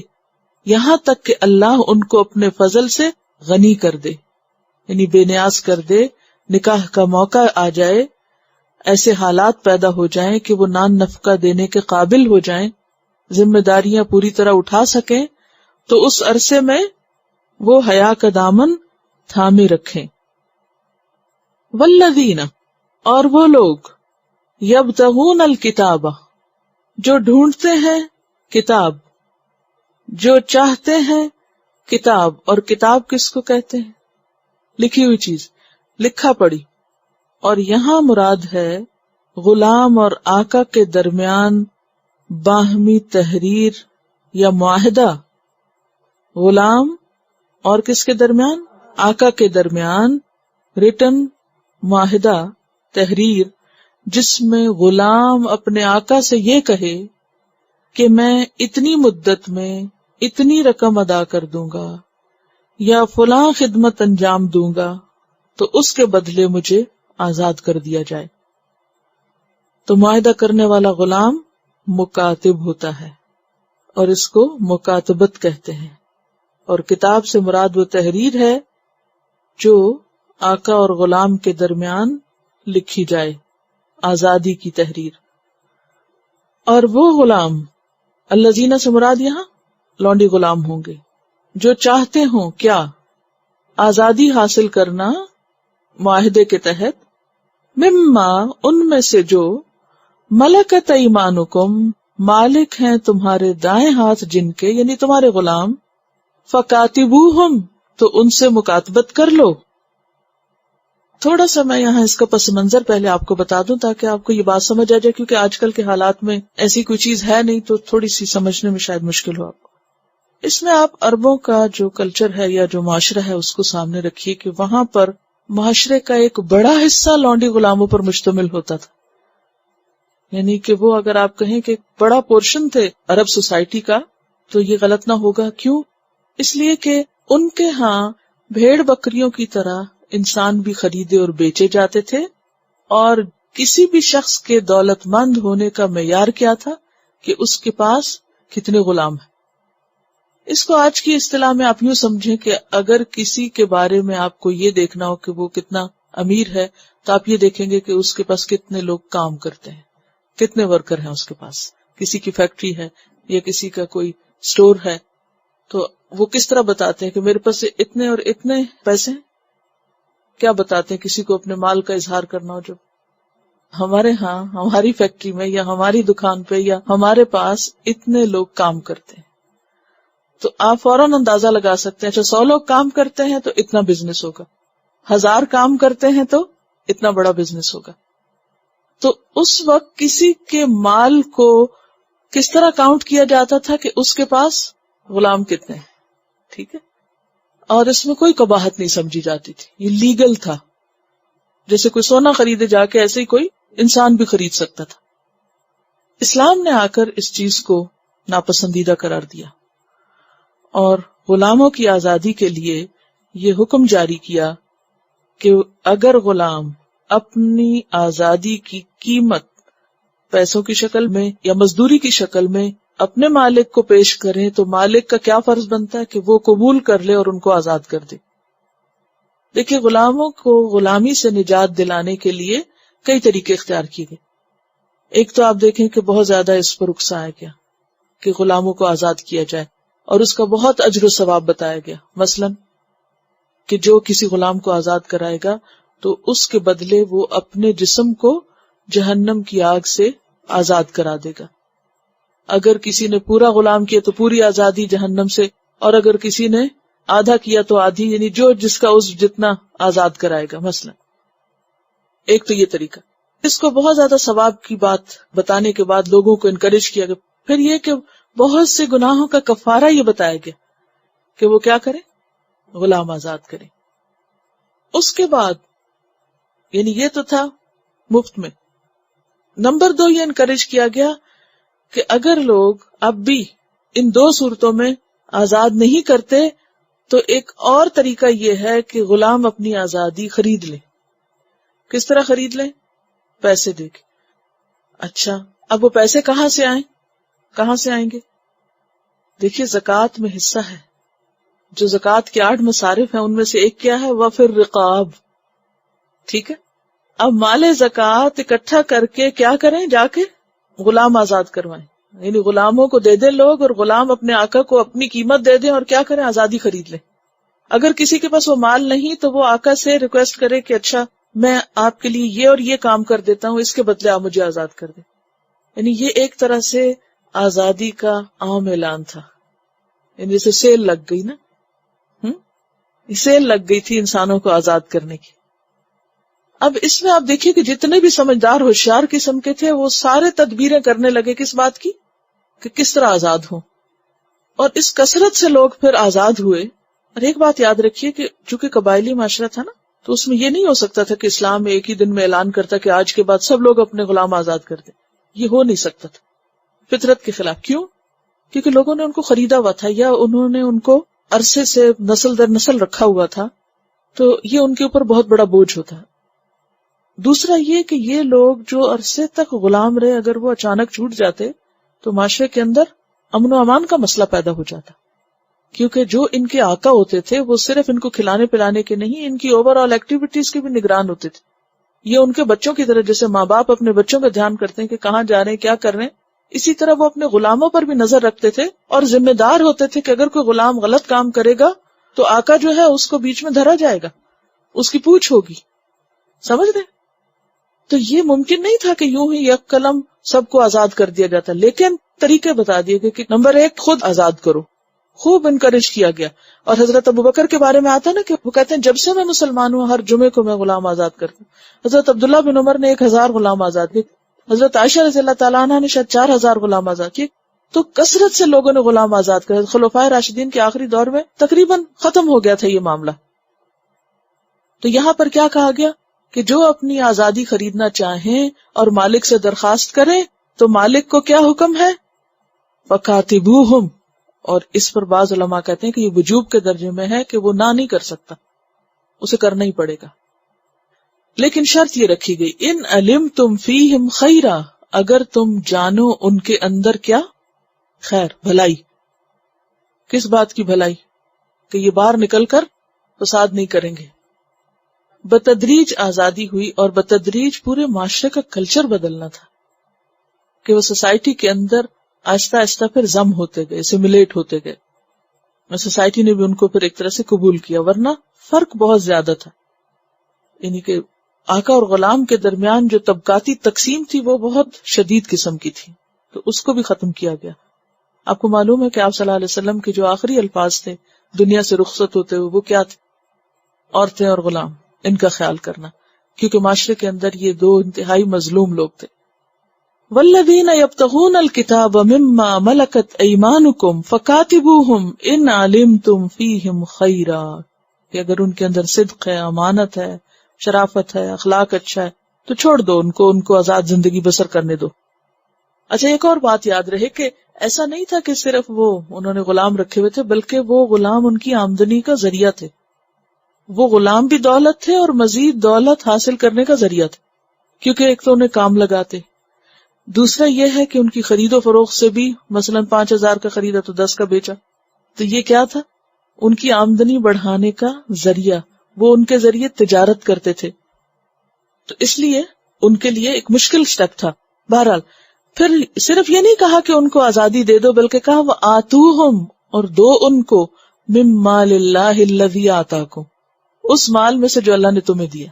یہاں تک کہ اللہ ان کو اپنے فضل سے غنی کر دے، یعنی بے نیاز کر دے، نکاح کا موقع آ جائے، ایسے حالات پیدا ہو جائیں کہ وہ نان نفقہ دینے کے قابل ہو جائیں، ذمہ داریاں پوری طرح اٹھا سکیں، تو اس عرصے میں وہ حیا کا دامن تھامے رکھیں۔ والذین، اور وہ لوگ، یبتغون الکتاب، جو ڈھونڈتے ہیں کتاب، جو چاہتے ہیں کتاب۔ اور کتاب کس کو کہتے ہیں؟ لکھی ہوئی چیز، لکھا پڑھی۔ اور یہاں مراد ہے غلام اور آقا کے درمیان باہمی تحریر یا معاہدہ. غلام اور کس کے درمیان؟ آقا کے درمیان ریٹن معاہدہ، تحریر، جس میں غلام اپنے آقا سے یہ کہے کہ میں اتنی مدت میں اتنی رقم ادا کر دوں گا یا فلاں خدمت انجام دوں گا تو اس کے بدلے مجھے آزاد کر دیا جائے. تو معاہدہ کرنے والا غلام مکاتب ہوتا ہے اور اس کو مکاتبت کہتے ہیں. اور کتاب سے مراد وہ تحریر ہے جو آقا اور غلام کے درمیان لکھی جائے، آزادی کی تحریر. اور وہ غلام، الذین سے مراد یہاں لونڈی غلام ہوں گے جو چاہتے ہوں کیا؟ آزادی حاصل کرنا معاہدے کے تحت، مما ان میں سے جو ملکت ایمانکم مالک ہیں تمہارے دائیں ہاتھ جن کے، یعنی تمہارے غلام، فکاتبوہم تو ان سے مکاتبت کر لو. تھوڑا سا میں یہاں اس کا پس منظر پہلے آپ کو بتا دوں تاکہ آپ کو یہ بات سمجھ آ جائے، کیونکہ آج کل کے حالات میں ایسی کوئی چیز ہے نہیں تو تھوڑی سی سمجھنے میں شاید مشکل ہو آپ کو. اس میں آپ عربوں کا جو کلچر ہے یا جو معاشرہ ہے اس کو سامنے رکھیے کہ وہاں پر معاشرے کا ایک بڑا حصہ لونڈی غلاموں پر مشتمل ہوتا تھا. یعنی کہ وہ اگر آپ کہیں کہ بڑا پورشن تھے عرب سوسائٹی کا تو یہ غلط نہ ہوگا. کیوں؟ اس لیے کہ ان کے ہاں بھیڑ بکریوں کی طرح انسان بھی خریدے اور بیچے جاتے تھے، اور کسی بھی شخص کے دولت مند ہونے کا معیار کیا تھا کہ اس کے پاس کتنے غلام ہیں. اس کو آج کی اصطلاح میں آپ یوں سمجھیں کہ اگر کسی کے بارے میں آپ کو یہ دیکھنا ہو کہ وہ کتنا امیر ہے تو آپ یہ دیکھیں گے کہ اس کے پاس کتنے لوگ کام کرتے ہیں، کتنے ورکر ہیں اس کے پاس. کسی کی فیکٹری ہے یا کسی کا کوئی سٹور ہے تو وہ کس طرح بتاتے ہیں کہ میرے پاس اتنے اور اتنے پیسے ہیں. کیا بتاتے ہیں کسی کو اپنے مال کا اظہار کرنا ہو؟ جب ہمارے ہاں ہماری فیکٹری میں یا ہماری دکان پہ یا ہمارے پاس اتنے لوگ کام کرتے ہیں تو آپ فوراً اندازہ لگا سکتے ہیں. اچھا 100 لوگ کام کرتے ہیں تو اتنا بزنس ہوگا، 1000 کام کرتے ہیں تو اتنا بڑا بزنس ہوگا. تو اس وقت کسی کے مال کو کس طرح کاؤنٹ کیا جاتا تھا کہ اس کے پاس غلام کتنے ہیں. ٹھیک ہے، اور اس میں کوئی قباحت نہیں سمجھی جاتی تھی، یہ لیگل تھا. جیسے کوئی سونا خریدے جا کے ایسے ہی کوئی انسان بھی خرید سکتا تھا. اسلام نے آ کر اس چیز کو ناپسندیدہ قرار دیا اور غلاموں کی آزادی کے لیے یہ حکم جاری کیا کہ اگر غلام اپنی آزادی کی قیمت پیسوں کی شکل میں یا مزدوری کی شکل میں اپنے مالک کو پیش کریں تو مالک کا کیا فرض بنتا ہے کہ وہ قبول کر لے اور ان کو آزاد کر دے. دیکھیے غلاموں کو غلامی سے نجات دلانے کے لیے کئی طریقے اختیار کیے گئے. ایک تو آپ دیکھیں کہ بہت زیادہ اس پر اکسایا گیا کہ غلاموں کو آزاد کیا جائے اور اس کا بہت اجر و ثواب بتایا گیا. مثلا کہ جو کسی غلام کو آزاد کرائے گا تو اس کے بدلے وہ اپنے جسم کو جہنم کی آگ سے آزاد کرا دے گا. اگر کسی نے پورا غلام کیا تو پوری آزادی جہنم سے، اور اگر کسی نے آدھا کیا تو آدھی، یعنی جو جس کا اس جتنا آزاد کرائے گا. مثلا ایک تو یہ طریقہ. اس کو بہت زیادہ ثواب کی بات بتانے کے بعد لوگوں کو انکریج کیا گیا. پھر یہ کہ بہت سے گناہوں کا کفارہ یہ بتایا گیا کہ وہ کیا کریں، غلام آزاد کریں. اس کے بعد یعنی یہ تو تھا مفت میں. نمبر 2 یہ انکریج کیا گیا کہ اگر لوگ اب بھی ان 2 صورتوں میں آزاد نہیں کرتے تو ایک اور طریقہ یہ ہے کہ غلام اپنی آزادی خرید لے. کس طرح خرید لیں؟ پیسے دے کے. اچھا اب وہ پیسے کہاں سے آئیں؟ کہاں سے آئیں گے؟ دیکھیے زکوٰۃ میں حصہ ہے. جو زکوٰۃ کے 8 مصارف ہیں ان میں سے ایک کیا ہے؟ وفر رقاب. ٹھیک ہے، اب مال زکوٰۃ اکٹھا کر کے کیا کریں؟ جا کے غلام آزاد کروائیں. یعنی غلاموں کو دے دیں لوگ اور غلام اپنے آقا کو اپنی قیمت دے دیں اور کیا کریں؟ آزادی خرید لیں. اگر کسی کے پاس وہ مال نہیں تو وہ آقا سے ریکویسٹ کرے کہ اچھا میں آپ کے لیے یہ اور یہ کام کر دیتا ہوں، اس کے بدلے آپ مجھے آزاد کر دیں. یعنی یہ ایک طرح سے آزادی کا عام اعلان تھا. یعنی جیسے سیل لگ گئی نا، سیل لگ گئی تھی انسانوں کو آزاد کرنے کی. اب اس میں آپ دیکھیے کہ جتنے بھی سمجھدار ہوشیار قسم کے تھے وہ سارے تدبیریں کرنے لگے کس بات کی کہ کس طرح آزاد ہوں، اور اس کثرت سے لوگ پھر آزاد ہوئے. اور ایک بات یاد رکھیے کہ چونکہ قبائلی معاشرہ تھا نا، تو اس میں یہ نہیں ہو سکتا تھا کہ اسلام ایک ہی دن میں اعلان کرتا کہ آج کے بعد سب لوگ اپنے غلام آزاد کر دیں. یہ ہو نہیں سکتا تھا، فطرت کے خلاف. کیوں؟ کیونکہ لوگوں نے ان کو خریدا ہوا تھا یا انہوں نے ان کو عرصے سے نسل در نسل رکھا ہوا تھا، تو یہ ان کے اوپر بہت بڑا بوجھ ہوتا. دوسرا یہ کہ یہ لوگ جو عرصے تک غلام رہے، اگر وہ اچانک چھوٹ جاتے تو معاشرے کے اندر امن و امان کا مسئلہ پیدا ہو جاتا، کیونکہ جو ان کے آقا ہوتے تھے وہ صرف ان کو کھلانے پلانے کے نہیں، ان کی اوور آل ایکٹیویٹیز کے بھی نگران ہوتے تھے. یہ ان کے بچوں کی طرح، جیسے ماں باپ اپنے بچوں کا دھیان کرتے ہیں کہ کہاں جا رہے ہیں، کیا کر رہے ہیں، اسی طرح وہ اپنے غلاموں پر بھی نظر رکھتے تھے اور ذمہ دار ہوتے تھے کہ اگر کوئی غلام غلط کام کرے گا تو آقا جو ہے اس کو بیچ میں دھرا جائے گا، اس کی پوچھ ہوگی. سمجھ رہے؟ تو یہ ممکن نہیں تھا کہ یوں ہی یک قلم سب کو آزاد کر دیا جاتا، لیکن طریقے بتا دیے گئے کہ نمبر 1 خود آزاد کرو. خوب انکریج کیا گیا. اور حضرت ابوبکر کے بارے میں آتا نا کہ وہ کہتے ہیں جب سے میں مسلمان ہوں ہر جمعے کو میں غلام آزاد کرتا ہوں. حضرت عبداللہ بن عمر نے 1000 غلام آزاد کیے. حضرت عائشہ رضی اللہ تعالیٰ عنہ نے شاید 4000 غلام آزاد کیے. تو کثرت سے لوگوں نے غلام آزاد کرے. خلفائے راشدین کے آخری دور میں تقریباً ختم ہو گیا تھا یہ معاملہ. تو یہاں پر کیا کہا گیا کہ جو اپنی آزادی خریدنا چاہیں اور مالک سے درخواست کریں تو مالک کو کیا حکم ہے؟ فَكَاتِبُوهُمْ. اور اس پر بعض علماء کہتے ہیں کہ یہ وجوب کے درجے میں ہے کہ وہ نہ نہیں کر سکتا، اسے کرنا ہی پڑے گا. لیکن شرط یہ رکھی گئی ان علمتم فیہم خیرا، اگر تم جانو ان کے اندر کیا خیر، بھلائی. کس بات کی بھلائی؟ کہ یہ باہر نکل کر فساد نہیں کریں گے. بتدریج آزادی ہوئی اور بتدریج پورے معاشرے کا کلچر بدلنا تھا کہ وہ سوسائٹی کے اندر آہستہ آہستہ پھر ضم ہوتے گئے، سیمولیٹ ہوتے گئے. سوسائٹی نے بھی ان کو پھر ایک طرح سے قبول کیا، ورنہ فرق بہت زیادہ تھا. یعنی کہ آقا اور غلام کے درمیان جو طبقاتی تقسیم تھی وہ بہت شدید قسم کی تھی، تو اس کو بھی ختم کیا گیا. آپ کو معلوم ہے کہ آپ صلی اللہ علیہ وسلم کے جو آخری الفاظ تھے دنیا سے رخصت ہوتے ہوئے وہ کیا تھے؟ عورتیں اور غلام، ان کا خیال کرنا، کیونکہ معاشرے کے اندر یہ دو انتہائی مظلوم لوگ تھے. والذین یبتغون الکتاب مما ملکت ایمانکم فکاتبوہم ان علمتم فیہم خیرا، کہ اگر ان کے اندر صدق ہے، امانت ہے، شرافت ہے، اخلاق اچھا ہے تو چھوڑ دو ان کو آزاد زندگی بسر کرنے دو. اچھا ایک اور بات یاد رہے کہ ایسا نہیں تھا کہ صرف وہ انہوں نے غلام رکھے ہوئے تھے، بلکہ وہ غلام ان کی آمدنی کا ذریعہ تھے. وہ غلام بھی دولت تھے اور مزید دولت حاصل کرنے کا ذریعہ تھے، کیونکہ ایک تو انہیں کام لگاتے، دوسرا یہ ہے کہ ان کی خرید و فروخت سے بھی مثلا 5000 کا خریدا تو 10 کا بیچا، تو یہ کیا تھا؟ ان کی آمدنی بڑھانے کا ذریعہ. وہ ان کے ذریعے تجارت کرتے تھے، تو اس لیے ان کے لیے ایک مشکل سٹیپ تھا. بہرحال پھر صرف یہ نہیں کہا کہ ان کو آزادی دے دو، بلکہ کہا وآتوہم، اور دو ان کو من مال اللہ الذی آتاکم، اس مال میں سے جو اللہ نے تمہیں دیا.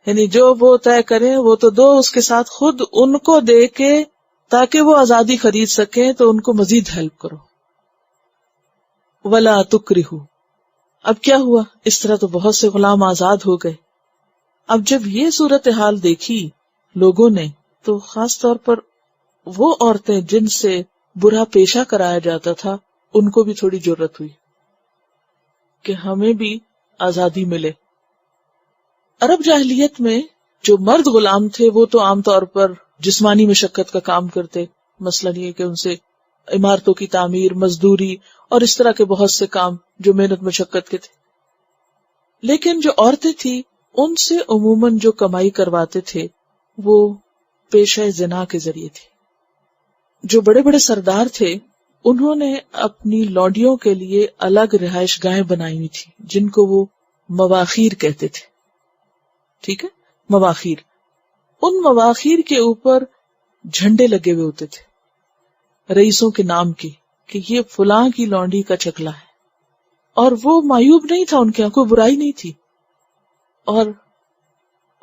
یعنی جو وہ طے کریں وہ تو دو، اس کے ساتھ خود ان کو دے کے تاکہ وہ آزادی خرید سکیں تو ان کو مزید ہیلپ کرو. ولا تکرہوا. اب کیا ہوا؟ اس طرح تو بہت سے غلام آزاد ہو گئے. اب جب یہ صورتحال دیکھی لوگوں نے تو خاص طور پر وہ عورتیں جن سے برا پیشہ کرایا جاتا تھا ان کو بھی تھوڑی جرأت ہوئی کہ ہمیں بھی آزادی ملے. عرب جاہلیت میں جو مرد غلام تھے وہ تو عام طور پر جسمانی مشقت کا کام کرتے، مثلا یہ کہ ان سے عمارتوں کی تعمیر، مزدوری اور اس طرح کے بہت سے کام جو محنت مشقت کے تھے. لیکن جو عورتیں تھیں ان سے عموماً جو کمائی کرواتے تھے وہ پیشہ زنا کے ذریعے تھی. جو بڑے بڑے سردار تھے انہوں نے اپنی لوڈیوں کے لیے الگ رہائش گاہیں بنائی ہوئی تھی جن کو وہ مواخیر کہتے تھے. ٹھیک ہے، مواخیر. ان مواخیر کے اوپر جھنڈے لگے ہوئے ہوتے تھے رئیسوں کے نام کے کہ یہ فلاں کی لونڈی کا چکلا ہے، اور وہ معیوب نہیں تھا، ان کے یہاں کوئی برائی نہیں تھی. اور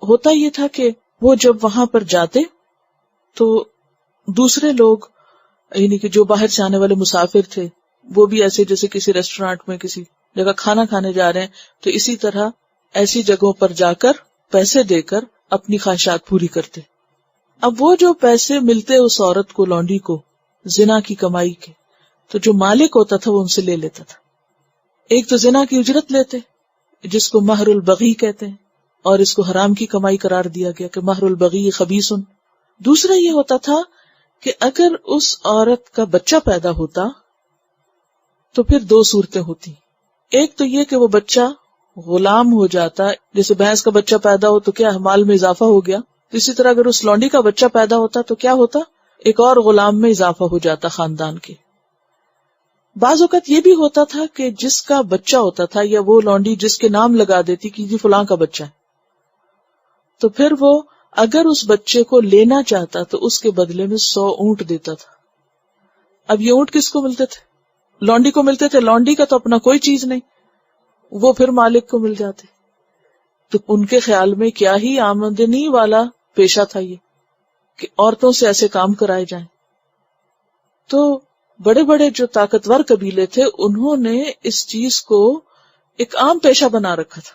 ہوتا یہ تھا کہ وہ جب وہاں پر جاتے تو دوسرے لوگ یعنی کہ جو باہر سے آنے والے مسافر تھے وہ بھی ایسے جیسے کسی ریسٹورانٹ میں کسی جگہ کھانا کھانے جا رہے ہیں تو اسی طرح ایسی جگہوں پر جا کر پیسے دے کر اپنی خواہشات پوری کرتے. اب وہ جو پیسے ملتے اس عورت کو، لونڈی کو، زنا کی کمائی کے، تو جو مالک ہوتا تھا وہ ان سے لے لیتا تھا. ایک تو زنا کی اجرت لیتے جس کو مہر البغی کہتے ہیں، اور اس کو حرام کی کمائی قرار دیا گیا کہ مہر البغی خبیثن. دوسرا یہ ہوتا تھا کہ اگر اس عورت کا بچہ پیدا ہوتا تو پھر دو صورتیں ہوتی. ایک تو یہ کہ وہ بچہ غلام ہو جاتا، جیسے بھینس کا بچہ پیدا ہو تو کیا مال میں اضافہ ہو گیا، اسی طرح اگر اس لونڈی کا بچہ پیدا ہوتا تو کیا ہوتا، ایک اور غلام میں اضافہ ہو جاتا خاندان کے. بعض اوقات یہ بھی ہوتا تھا کہ جس کا بچہ ہوتا تھا یا وہ لونڈی جس کے نام لگا دیتی کہ جی فلاں کا بچہ ہے، تو پھر وہ اگر اس بچے کو لینا چاہتا تو اس کے بدلے میں 100 اونٹ دیتا تھا. اب یہ اونٹ کس کو ملتے تھے؟ لونڈی کو ملتے تھے. لونڈی کا تو اپنا کوئی چیز نہیں، وہ پھر مالک کو مل جاتے. تو ان کے خیال میں کیا ہی آمدنی والا پیشہ تھا یہ کہ عورتوں سے ایسے کام کرائے جائیں. تو بڑے بڑے جو طاقتور قبیلے تھے انہوں نے اس چیز کو ایک عام پیشہ بنا رکھا تھا.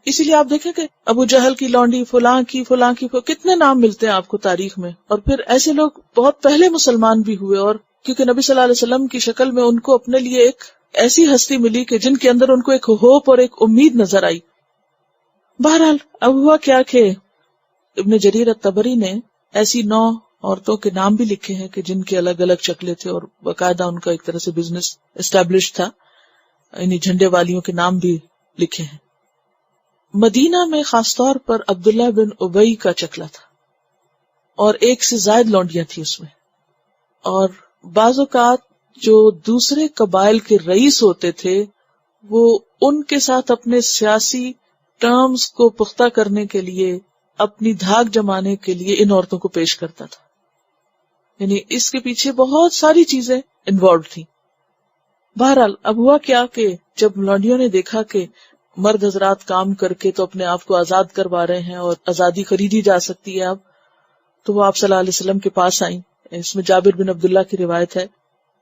اسی لیے آپ دیکھیں کہ ابو جہل کی لونڈی، فلاں کی کتنے نام ملتے ہیں آپ کو تاریخ میں. اور پھر ایسے لوگ بہت پہلے مسلمان بھی ہوئے، اور کیونکہ نبی صلی اللہ علیہ وسلم کی شکل میں ان کو اپنے لیے ایک ایسی ہستی ملی کہ جن کے اندر ان کو ایک ہوپ اور ایک امید نظر آئی. بہرحال اب ہوا کیا کہ ابن جریر الطبری نے ایسی 9 عورتوں کے نام بھی لکھے ہیں کہ جن کے الگ الگ شکلیں تھے اور باقاعدہ ان کا ایک طرح سے بزنس اسٹیبلش تھا، یعنی جھنڈے والیوں کے نام بھی لکھے ہیں. مدینہ میں خاص طور پر عبداللہ بن ابی کا چکلا تھا اور 1 سے زائد لونڈیاں تھیں اس میں. اور بعض اوقات جو دوسرے قبائل کے رئیس ہوتے تھے وہ ان کے ساتھ اپنے سیاسی ٹرمز کو پختہ کرنے کے لیے، اپنی دھاک جمانے کے لیے ان عورتوں کو پیش کرتا تھا. یعنی اس کے پیچھے بہت ساری چیزیں انوالوڈ تھیں. بہرحال اب ہوا کیا کہ جب لونڈیوں نے دیکھا کہ مرد حضرات کام کر کے تو اپنے آپ کو آزاد کروا رہے ہیں اور آزادی خریدی جا سکتی ہے اب، تو وہ آپ صلی اللہ علیہ وسلم کے پاس آئیں. اس میں جابر بن عبداللہ کی روایت ہے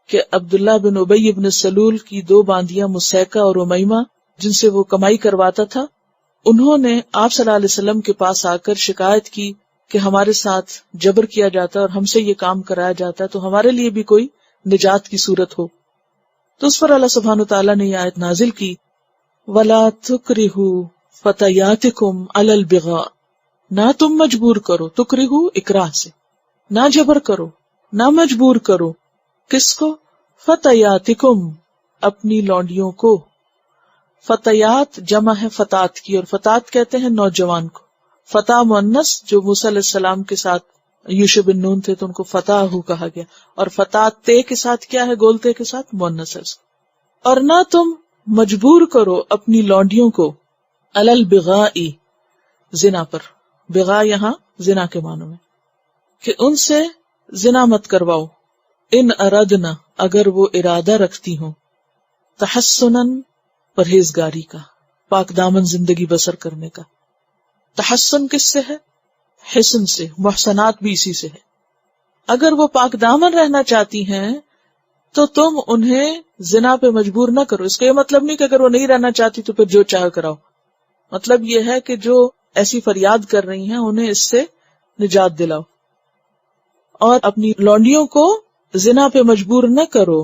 کہ عبداللہ بن ابی بن سلول کی 2 باندیاں مسیکہ اور امیمہ جن سے وہ کمائی کرواتا تھا، انہوں نے آپ صلی اللہ علیہ وسلم کے پاس آ کر شکایت کی کہ ہمارے ساتھ جبر کیا جاتا ہے اور ہم سے یہ کام کرایا جاتا ہے، تو ہمارے لیے بھی کوئی نجات کی صورت ہو. تو اس پر اللہ سبحانہ وتعالیٰ نے یہ آیت نازل کی، وَلَا تُكْرِهُ فَتَيَاتِكُمْ عَلَى الْبِغَاءِ، نہ تم مجبور کرو، تکرہو اکراہ سے، نہ جبر کرو، نہ مجبور کرو، کس کو؟ فتیاتکم، اپنی لونڈیوں کو. فتیات جمع ہے فتات کی، اور فتات کہتے ہیں نوجوان کو. فتح مؤنث جو موسیٰ علیہ السلام کے ساتھ یوشع بن نون تھے تو ان کو فتح کہا گیا، اور فتات تے کے ساتھ کیا ہے؟ گولتے کے ساتھ مؤنث ہے. اور نہ تم مجبور کرو اپنی لونڈیوں کو علی البغاء، زنا پر. بغا یہاں زنا کے معنوں میں، کہ ان سے زنا مت کرواؤ. ان ارادنا، اگر وہ ارادہ رکھتی ہوں، تحسنن، پرہیزگاری کا، پاک دامن زندگی بسر کرنے کا. تحسن کس سے ہے؟ حسن سے. محسنات بھی اسی سے ہے. اگر وہ پاک دامن رہنا چاہتی ہیں تو تم انہیں زنا پہ مجبور نہ کرو. اس کا یہ مطلب نہیں کہ اگر وہ نہیں رہنا چاہتی تو پھر جو چاہ کراؤ. مطلب یہ ہے کہ جو ایسی فریاد کر رہی ہیں انہیں اس سے نجات دلاؤ، اور اپنی لونڈیوں کو زنا پہ مجبور نہ کرو.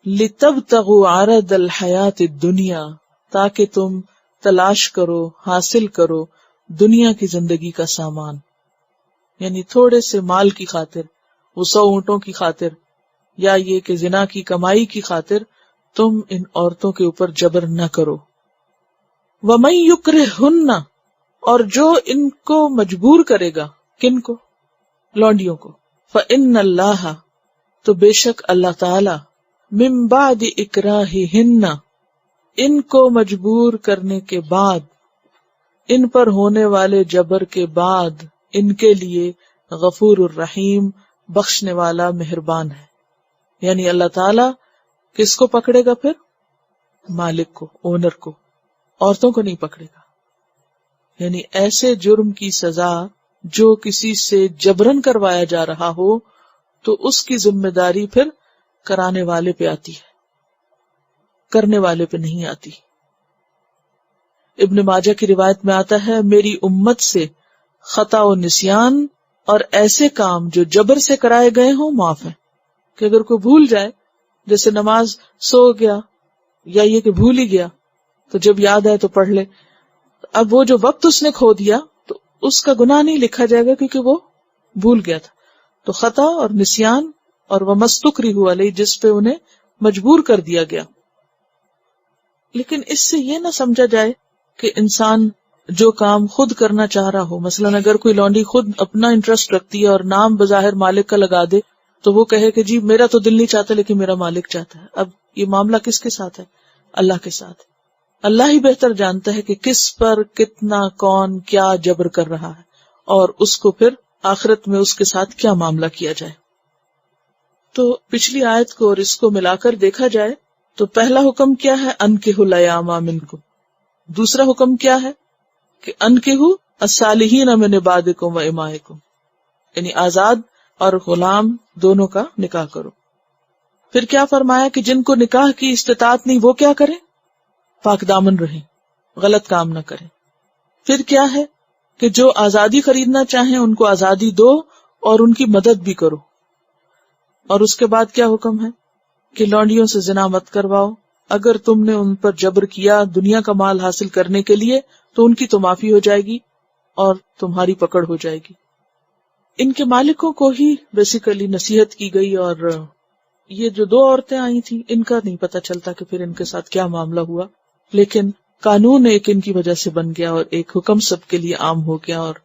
لِتَبْتَغُوا عَرَضَ الْحَيَاةِ الدُّنْيَا، تاکہ تم تلاش کرو، حاصل کرو دنیا کی زندگی کا سامان. یعنی تھوڑے سے مال کی خاطر، وہ 100 اونٹوں کی خاطر، یا یہ کہ زنا کی کمائی کی خاطر تم ان عورتوں کے اوپر جبر نہ کرو. وَمَن يُكْرِهُنَّ، اور جو ان کو مجبور کرے گا، کن کو؟ لونڈیوں کو. فَإِنَّ اللَّهَ، تو بے شک اللہ تعالی، مِن بَعْدِ إِكْرَاهِهِنَّ، ان کو مجبور کرنے کے بعد، ان پر ہونے والے جبر کے بعد، ان کے لیے غفور الرحیم، بخشنے والا مہربان ہے. یعنی اللہ تعالی کس کو پکڑے گا پھر؟ مالک کو، اونر کو، عورتوں کو نہیں پکڑے گا. یعنی ایسے جرم کی سزا جو کسی سے جبرن کروایا جا رہا ہو تو اس کی ذمہ داری پھر کرانے والے پہ آتی ہے، کرنے والے پہ نہیں آتی. ابن ماجہ کی روایت میں آتا ہے میری امت سے خطا و نسیان اور ایسے کام جو جبر سے کرائے گئے ہوں معاف ہیں. کہ اگر کوئی بھول جائے، جیسے نماز سو گیا یا یہ کہ بھول ہی گیا، تو جب یاد آئے تو پڑھ لے. اب وہ جو وقت اس نے کھو دیا تو اس کا گناہ نہیں لکھا جائے گا کیونکہ وہ بھول گیا تھا. تو خطا اور نسیان اور ومستکرہوا علیہ جس پہ انہیں مجبور کر دیا گیا. لیکن اس سے یہ نہ سمجھا جائے کہ انسان جو کام خود کرنا چاہ رہا ہو، مثلا اگر کوئی لونڈی خود اپنا انٹرسٹ رکھتی ہے اور نام بظاہر مالک کا لگا دے تو وہ کہے کہ جی میرا تو دل نہیں چاہتا لیکن میرا مالک چاہتا ہے. اب یہ معاملہ کس کے ساتھ ہے؟ اللہ کے ساتھ. اللہ ہی بہتر جانتا ہے کہ کس پر کتنا کون کیا جبر کر رہا ہے اور اس کو پھر آخرت میں اس کے ساتھ کیا معاملہ کیا جائے. تو پچھلی آیت کو اور اس کو ملا کر دیکھا جائے تو پہلا حکم کیا ہے؟ انکحوا الایام منکم. دوسرا حکم کیا ہے کہ انکحوا الصالحین من عبادکم و امائکم، یعنی آزاد اور غلام دونوں کا نکاح کرو. پھر کیا فرمایا کہ جن کو نکاح کی استطاعت نہیں وہ کیا کریں؟ پاک دامن رہیں، غلط کام نہ کریں. پھر کیا ہے کہ جو آزادی خریدنا چاہیں ان کو آزادی دو اور ان کی مدد بھی کرو. اور اس کے بعد کیا حکم ہے کہ لونڈیوں سے زنا مت کرواؤ. اگر تم نے ان پر جبر کیا دنیا کا مال حاصل کرنے کے لیے تو ان کی تو معافی ہو جائے گی اور تمہاری پکڑ ہو جائے گی. ان کے مالکوں کو ہی بیسیکلی نصیحت کی گئی، اور یہ جو دو عورتیں آئی تھیں ان کا نہیں پتہ چلتا کہ پھر ان کے ساتھ کیا معاملہ ہوا، لیکن قانون ایک ان کی وجہ سے بن گیا اور ایک حکم سب کے لیے عام ہو گیا. اور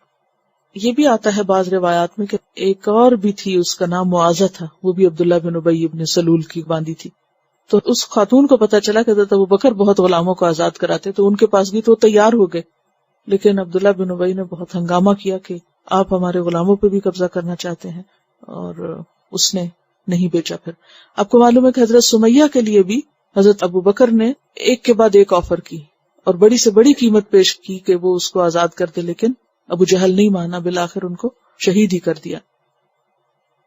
یہ بھی آتا ہے بعض روایات میں کہ ایک اور بھی تھی، اس کا نام معاذہ تھا، وہ بھی عبداللہ بن ابی بن سلول کی باندھی تھی. تو اس خاتون کو پتہ چلا کہ حضرت ابوبکر بہت غلاموں کو آزاد کراتے، تو ان کے پاس گئی تو وہ تیار ہو گئے. لیکن عبداللہ بن ابی نے بہت ہنگامہ کیا کہ آپ ہمارے غلاموں پہ بھی قبضہ کرنا چاہتے ہیں، اور اس نے نہیں بیچا. پھر آپ کو معلوم ہے کہ حضرت سمیہ کے لیے بھی حضرت ابوبکر نے ایک کے بعد ایک آفر کی اور بڑی سے بڑی قیمت پیش کی کہ وہ اس کو آزاد کر دے، لیکن ابو جہل نہیں مانا، بالآخر ان کو شہید ہی کر دیا.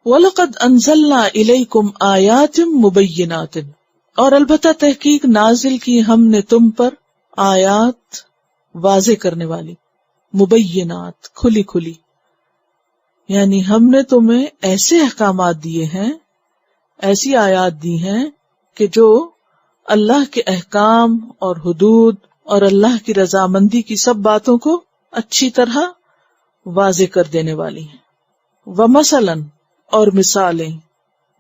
وَلَقَدْ أَنزَلْنَا إِلَيْكُمْ آيَاتٍ مُبَيِّنَاتٍ، اور البتہ تحقیق نازل کی ہم نے تم پر آیات واضح کرنے والی، مبینات کھلی کھلی، یعنی ہم نے تمہیں ایسے احکامات دیے ہیں، ایسی آیات دی ہیں کہ جو اللہ کے احکام اور حدود اور اللہ کی رضامندی کی سب باتوں کو اچھی طرح واضح کر دینے والی ہیں. وَمَثَلًا، اور مثالیں،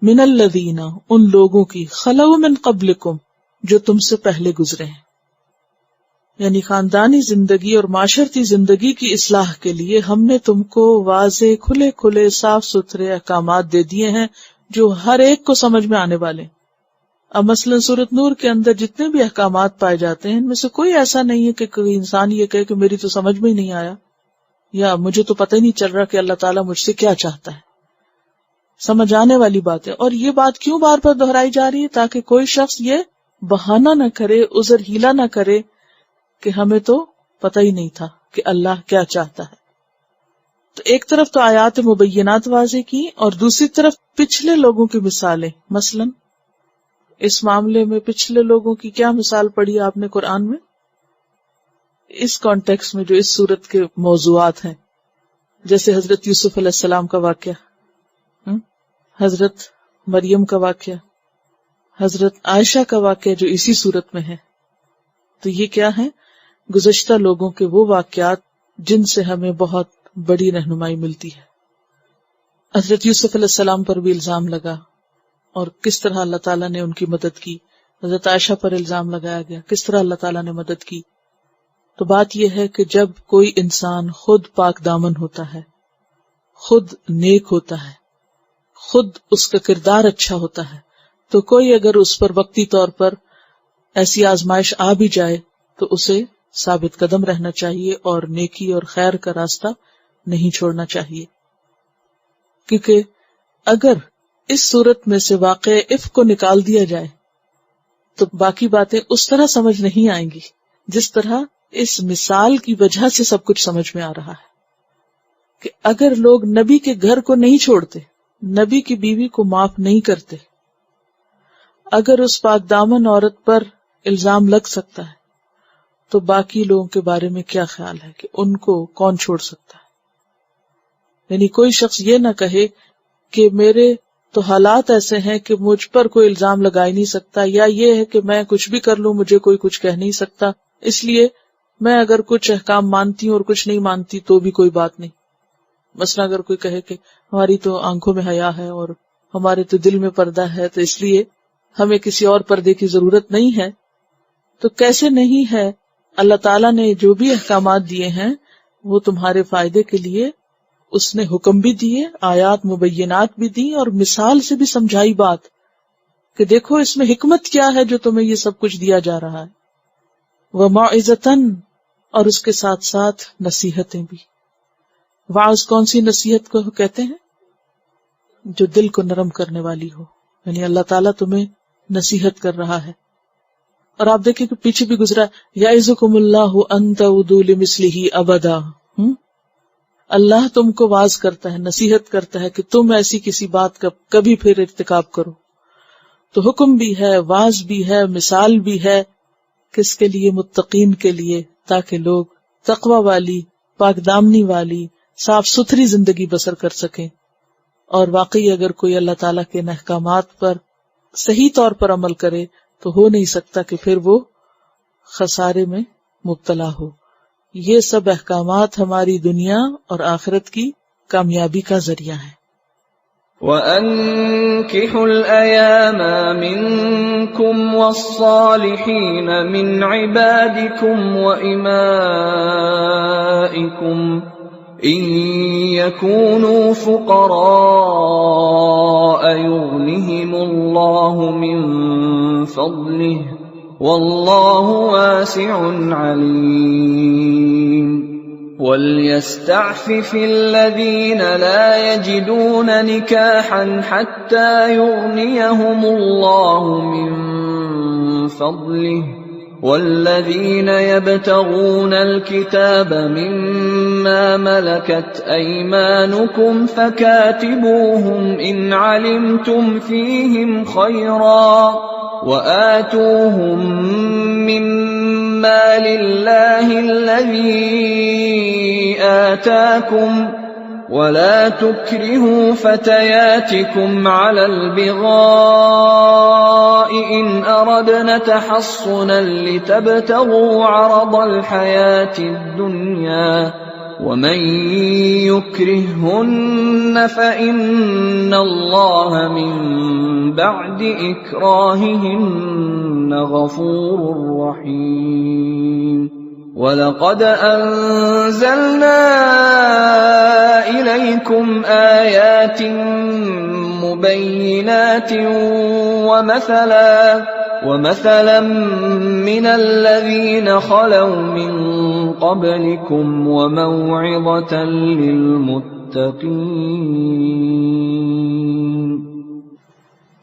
من الذین، ان لوگوں کی، خلو من قبلکم، جو تم سے پہلے گزرے ہیں. یعنی خاندانی زندگی اور معاشرتی زندگی کی اصلاح کے لیے ہم نے تم کو واضح کھلے کھلے صاف ستھرے احکامات دے دیے ہیں جو ہر ایک کو سمجھ میں آنے والے. اب مثلا سورۃ نور کے اندر جتنے بھی احکامات پائے جاتے ہیں ان میں سے کوئی ایسا نہیں ہے کہ کوئی انسان یہ کہے کہ میری تو سمجھ میں ہی نہیں آیا، یا مجھے تو پتہ ہی نہیں چل رہا کہ اللہ تعالیٰ مجھ سے کیا چاہتا ہے. سمجھ آنے والی بات ہے. اور یہ بات کیوں بار بار دہرائی جا رہی ہے؟ تاکہ کوئی شخص یہ بہانہ نہ کرے، عذر ہیلا نہ کرے کہ ہمیں تو پتہ ہی نہیں تھا کہ اللہ کیا چاہتا ہے. تو ایک طرف تو آیات مبینات واضح کی، اور دوسری طرف پچھلے لوگوں کی مثالیں. مثلا اس معاملے میں پچھلے لوگوں کی کیا مثال پڑھی آپ نے قرآن میں؟ اس کانٹیکس میں جو اس صورت کے موضوعات ہیں، جیسے حضرت یوسف علیہ السلام کا واقعہ، حضرت مریم کا واقعہ، حضرت عائشہ کا واقعہ جو اسی صورت میں ہے. تو یہ کیا ہے؟ گزشتہ لوگوں کے وہ واقعات جن سے ہمیں بہت بڑی رہنمائی ملتی ہے. حضرت یوسف علیہ السلام پر بھی الزام لگا اور کس طرح اللہ تعالیٰ نے ان کی مدد کی. حضرت عائشہ پر الزام لگایا گیا، کس طرح اللہ تعالیٰ نے مدد کی. تو بات یہ ہے کہ جب کوئی انسان خود پاک دامن ہوتا ہے، خود نیک ہوتا ہے، خود اس کا کردار اچھا ہوتا ہے، تو کوئی اگر اس پر وقتی طور پر ایسی آزمائش آ بھی جائے تو اسے ثابت قدم رہنا چاہیے اور نیکی اور خیر کا راستہ نہیں چھوڑنا چاہیے. کیونکہ اگر اس صورت میں سے واقع عفق کو نکال دیا جائے تو باقی باتیں اس طرح سمجھ نہیں آئیں گی جس طرح اس مثال کی وجہ سے سب کچھ سمجھ میں آ رہا ہے. کہ اگر لوگ نبی کے گھر کو نہیں چھوڑتے، نبی کی بیوی کو معاف نہیں کرتے، اگر اس پاک دامن عورت پر الزام لگ سکتا ہے تو باقی لوگوں کے بارے میں کیا خیال ہے کہ ان کو کون چھوڑ سکتا ہے؟ یعنی کوئی شخص یہ نہ کہے کہ میرے تو حالات ایسے ہیں کہ مجھ پر کوئی الزام لگا ہی نہیں سکتا، یا یہ ہے کہ میں کچھ بھی کر لوں مجھے کوئی کچھ کہہ نہیں سکتا، اس لیے میں اگر کچھ احکام مانتی ہوں اور کچھ نہیں مانتی تو بھی کوئی بات نہیں۔ مثلا اگر کوئی کہے کہ ہماری تو آنکھوں میں حیا ہے اور ہمارے تو دل میں پردہ ہے تو اس لیے ہمیں کسی اور پردے کی ضرورت نہیں ہے، تو کیسے نہیں ہے؟ اللہ تعالیٰ نے جو بھی احکامات دیے ہیں وہ تمہارے فائدے کے لیے، اس نے حکم بھی دیے، آیات مبینات بھی دی اور مثال سے بھی سمجھائی بات کہ دیکھو اس میں حکمت کیا ہے جو تمہیں یہ سب کچھ دیا جا رہا ہے۔ وَمَوْعِظَةً، اور اس کے ساتھ ساتھ نصیحتیں بھی۔ واعظ کون سی نصیحت کو کہتے ہیں؟ جو دل کو نرم کرنے والی ہو، یعنی اللہ تعالیٰ تمہیں نصیحت کر رہا ہے۔ اور آپ دیکھیں کہ پیچھے بھی گزرا یعظکم اللہ ان تعودوا لمثلہ ابدا، اللہ تم کو واعظ کرتا ہے، نصیحت کرتا ہے کہ تم ایسی کسی بات کا کبھی پھر ارتکاب کرو۔ تو حکم بھی ہے، واعظ بھی ہے، مثال بھی ہے، کس کے لیے؟ متقین کے لیے، تاکہ لوگ تقوی والی، پاک دامنی والی، صاف ستھری زندگی بسر کر سکیں۔ اور واقعی اگر کوئی اللہ تعالیٰ کے احکامات پر صحیح طور پر عمل کرے تو ہو نہیں سکتا کہ پھر وہ خسارے میں مبتلا ہو۔ یہ سب احکامات ہماری دنیا اور آخرت کی کامیابی کا ذریعہ ہیں۔ وَأَنكِحُوا الْأَيَامَ مِنكُمْ وَالصَّالِحِينَ مِنْ عِبَادِكُمْ وَإِمَائِكُمْ إِن يَكُونُوا فُقَرَاءَ يُغْنِهِمُ اللَّهُ مِن فَضْلِهِ وَاللَّهُ وَاسِعٌ عَلِيمٌ وَلْيَسْتَعْفِفِ الَّذِينَ لَا يَجِدُونَ نِكَاحًا حَتَّى يُغْنِيَهُمُ اللَّهُ مِن فَضْلِهِ وَالَّذِينَ يَبْتَغُونَ الْكِتَابَ مِمَّا مَلَكَتْ أَيْمَانُكُمْ فَكَاتِبُوهُمْ إِنْ عَلِمْتُمْ فِيهِمْ خَيْرًا وَآتُوهُمْ مِمَّا لِلَّهِ الَّذِي آتَاكُمْ وَلَا تُكْرِهُوا فَتَيَاتِكُمْ عَلَى الْبِغَاءِ إِنْ أَرَدْنَ تَحَصُّنًا لِتَبْتَغُوا عَرَضَ الْحَيَاةِ الدُّنْيَا وَمَن يُكْرِههُّنَّ فَإِنَّ اللَّهَ مِن بَعْدِ إِكْرَاهِهِنَّ غَفُورٌ رَّحِيمٌ وَلَقَدْ أَنزَلْنَا إِلَيْكُمْ آيَاتٍ مُبَيِّنَاتٍ وَمَثَلًا مِّنَ الَّذِينَ خَلَوْا مِن قَبْلِكُمْ وَمَوْعِظَةً لِّلْمُتَّقِينَ